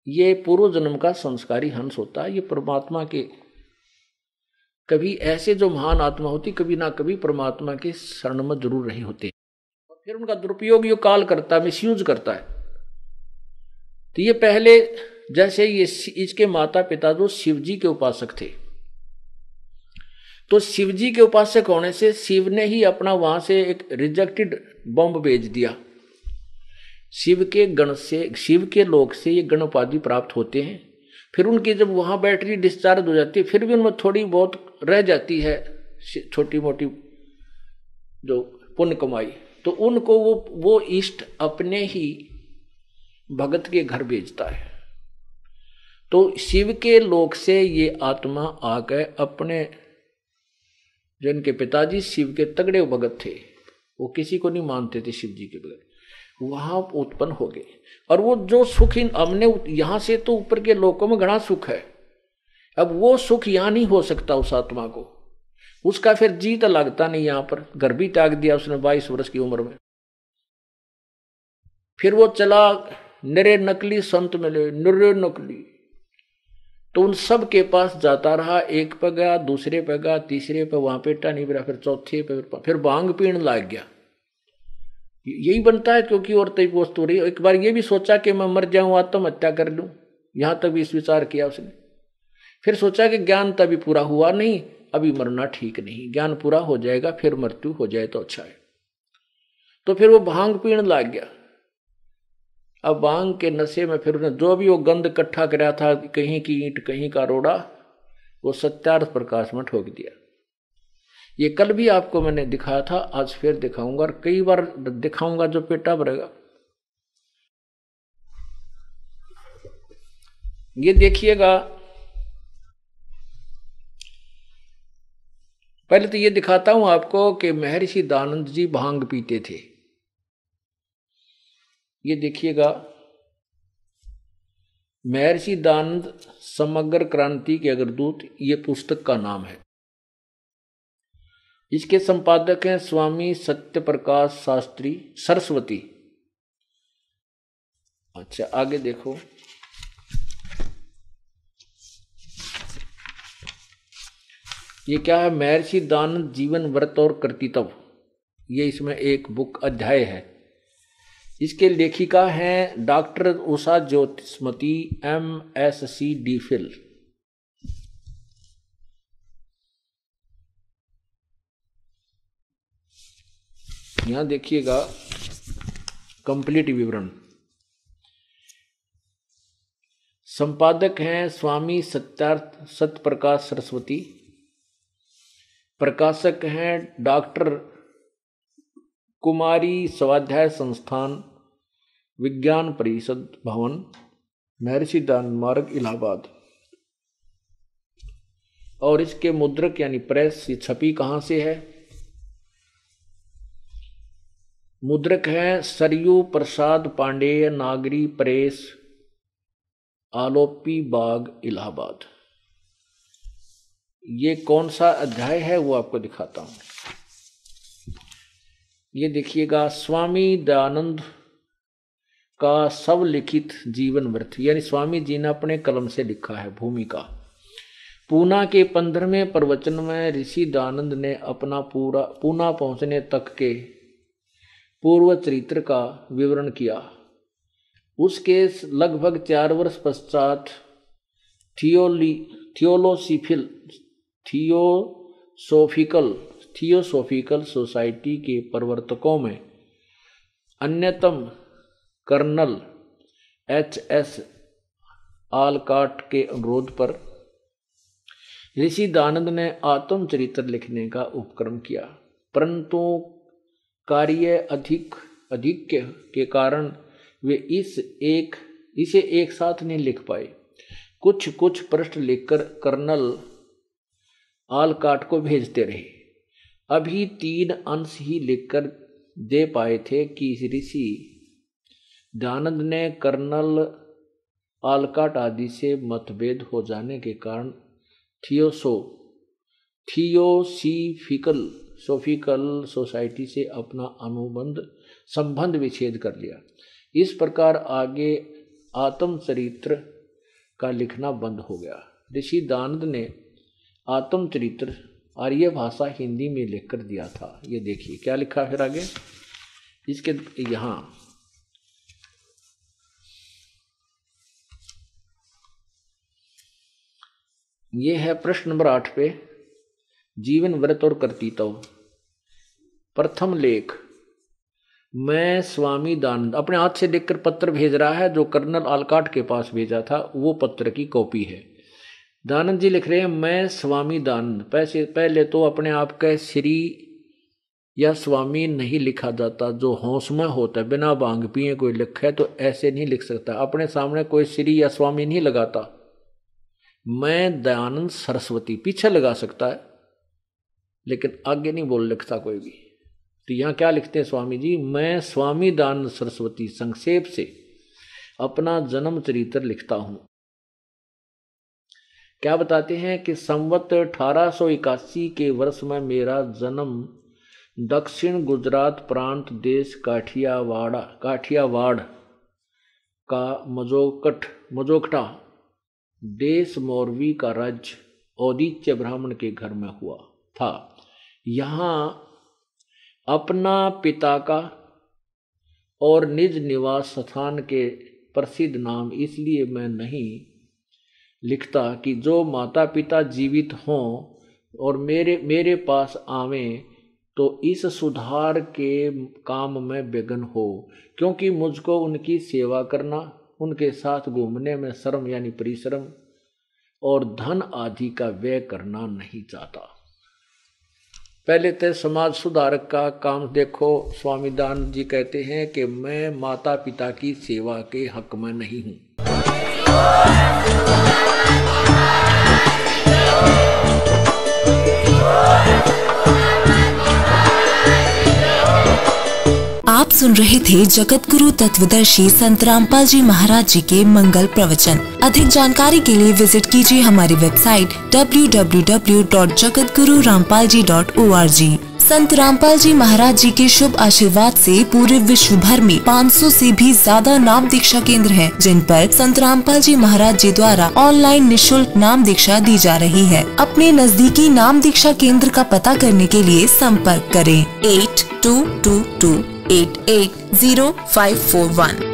ये पूर्व जन्म का संस्कारी हंस होता है। ये परमात्मा के कभी ऐसे जो महान आत्मा होती, कभी ना कभी परमात्मा के शरण में जरूर रहे होते, और फिर उनका दुरुपयोग यो काल करता है, मिसयूज करता है। तो ये पहले जैसे ये इसके माता पिता जो शिव जी के उपासक थे, तो शिव जी के उपासक होने से शिव ने ही अपना वहां से एक रिजेक्टेड बॉम्ब भेज दिया। शिव के गण से, शिव के लोक से ये गण उपाधि प्राप्त होते हैं। फिर उनकी जब वहां बैटरी डिस्चार्ज हो जाती है, फिर भी उनमें थोड़ी बहुत रह जाती है छोटी मोटी जो पुण्य कमाई, तो उनको वो इष्ट अपने ही भगत के घर भेजता है। तो शिव के लोक से ये आत्मा आकर अपने, जो इनके पिताजी शिव के तगड़े भगत थे, वो किसी को नहीं मानते थे शिव जी के बगैर, वहां उत्पन्न हो गए। और वो जो सुख हमने यहां से, तो ऊपर के लोकों में घना सुख है, अब वो सुख यहां नहीं हो सकता उस आत्मा को, उसका फिर जीत लगता नहीं। यहां पर घर भी त्याग दिया उसने 22 वर्ष की उम्र में। फिर वो चला, निरे नकली संत मिले, निरे नकली, तो उन सब के पास जाता रहा। एक पे गया, दूसरे पे गया, तीसरे पे वहां पेटा नहीं मिला, फिर चौथे पे, फिर भांग पीने लग गया। यही बनता है, क्योंकि और तय वस्तु रही। एक बार ये भी सोचा कि मैं मर जाऊं, आत्महत्या कर लूं, यहां तक भी इस विचार किया उसने। फिर सोचा कि ज्ञान तभी पूरा हुआ नहीं, अभी मरना ठीक नहीं, ज्ञान पूरा हो जाएगा फिर मृत्यु हो जाए तो अच्छा है। तो फिर वो भांग पीने लग गया। अब भांग के नशे में फिर उसने जो भी वो गंध इकट्ठा कराया था, कहीं की ईंट कहीं का रोड़ा, वो सत्यार्थ प्रकाश में ठोक दिया। ये कल भी आपको मैंने दिखाया था, आज फिर दिखाऊंगा और कई बार दिखाऊंगा जो पेटा भरेगा। ये देखिएगा, पहले तो ये दिखाता हूं आपको कि महर्षि दयानंद जी भांग पीते थे। ये देखिएगा, महर्षि दयानंद समग्र क्रांति के अग्रदूत, ये पुस्तक का नाम है। इसके संपादक हैं स्वामी सत्य प्रकाश शास्त्री सरस्वती। अच्छा आगे देखो, ये क्या है, महर्षि दयानंद जीवन व्रत और कर्तव्य, ये इसमें एक बुक अध्याय है। इसके लेखिका हैं डॉक्टर उषा ज्योतिष्मती MSc DPhil। यहां देखिएगा कंप्लीट विवरण। संपादक हैं स्वामी सत्य प्रकाश सरस्वती। प्रकाशक हैं डॉक्टर कुमारी स्वाध्याय संस्थान, विज्ञान परिषद भवन, महर्षि दयानंद मार्ग, इलाहाबाद। और इसके मुद्रक यानी प्रेस, ये छपी कहां से है? मुद्रक है सरयू प्रसाद पांडेय नागरी प्रेस, आलोपी बाग, इलाहाबाद। ये कौन सा अध्याय है वो आपको दिखाता हूं। ये देखिएगा, स्वामी दयानंद का सब लिखित जीवन व्रत, यानी स्वामी जी ने अपने कलम से लिखा है भूमिका। पूना के 15वें प्रवचन में ऋषि दयानंद ने अपना पूना पहुंचने तक के पूर्व चरित्र का विवरण किया। उसके लगभग 4 वर्ष पश्चात थियोसोफिकल सोसाइटी के प्रवर्तकों में अन्यतम कर्नल HS आलकाट के अनुरोध पर ऋषि दयानंद ने आत्मचरित्र लिखने का उपक्रम किया, परंतु कार्य अधिक के कारण वे इसे एक साथ नहीं लिख पाए। कुछ पृष्ठ लिखकर कर्नल आलकाट को भेजते रहे। अभी 3 अंश ही लिखकर दे पाए थे कि ऋषि दयानंद ने कर्नल आलकाट आदि से मतभेद हो जाने के कारण थियोसोफिकल सोसाइटी से अपना संबंध विच्छेद कर लिया। इस प्रकार आगे आत्मचरित्र का लिखना बंद हो गया। ऋषि दयानंद ने आत्मचरित्र आर्य भाषा हिंदी में लिखकर दिया था। ये देखिए क्या लिखा फिर आगे इसके, यहाँ ये है प्रश्न नंबर 8 पे, जीवन व्रत और कर्तव्य। प्रथम लेख, मैं स्वामी दयानंद अपने हाथ से लिखकर पत्र भेज रहा है, जो कर्नल आलकाट के पास भेजा था वो पत्र की कॉपी है। दयानंद जी लिख रहे हैं, मैं स्वामी दयानंद। पहले तो अपने आप का श्री या स्वामी नहीं लिखा जाता, जो होश में होता है, बिना भांग पिए कोई लिखा है तो ऐसे नहीं लिख सकता। अपने सामने कोई श्री या स्वामी नहीं लगाता। मैं दयानंद सरस्वती पीछे लगा सकता है, लेकिन आगे नहीं बोल लिखता कोई भी। तो यहां क्या लिखते हैं स्वामी जी, मैं स्वामी दयानंद सरस्वती संक्षेप से अपना जन्म चरित्र लिखता हूं। क्या बताते हैं कि संवत 1881 के वर्ष में मेरा जन्म दक्षिण गुजरात प्रांत देश काठियावाड़ का मजोकटा देश मोरवी का राज्य औदित्य ब्राह्मण के घर में हुआ था। यहाँ अपना पिता का और निज निवास स्थान के प्रसिद्ध नाम इसलिए मैं नहीं लिखता कि जो माता पिता जीवित हों और मेरे पास आवें तो इस सुधार के काम में विघ्न हो, क्योंकि मुझको उनकी सेवा करना, उनके साथ घूमने में श्रम यानी परिश्रम और धन आदि का व्यय करना नहीं चाहता। पहले तो समाज सुधारक का काम देखो। स्वामी दानंद जी कहते हैं कि मैं माता पिता की सेवा के हक में नहीं हूं। आप सुन रहे थे जगत गुरु तत्वदर्शी संत रामपाल जी महाराज जी के मंगल प्रवचन। अधिक जानकारी के लिए विजिट कीजिए हमारी वेबसाइट www.jagatgururampalji.org। संत रामपाल जी महाराज जी के शुभ आशीर्वाद से पूरे विश्व भर में 500 से भी ज्यादा नाम दीक्षा केंद्र हैं, जिन पर संत रामपाल जी महाराज जी द्वारा ऑनलाइन निशुल्क नाम दीक्षा दी जा रही है। अपने नजदीकी नाम दीक्षा केंद्र का पता करने के लिए संपर्क करें 8222880541।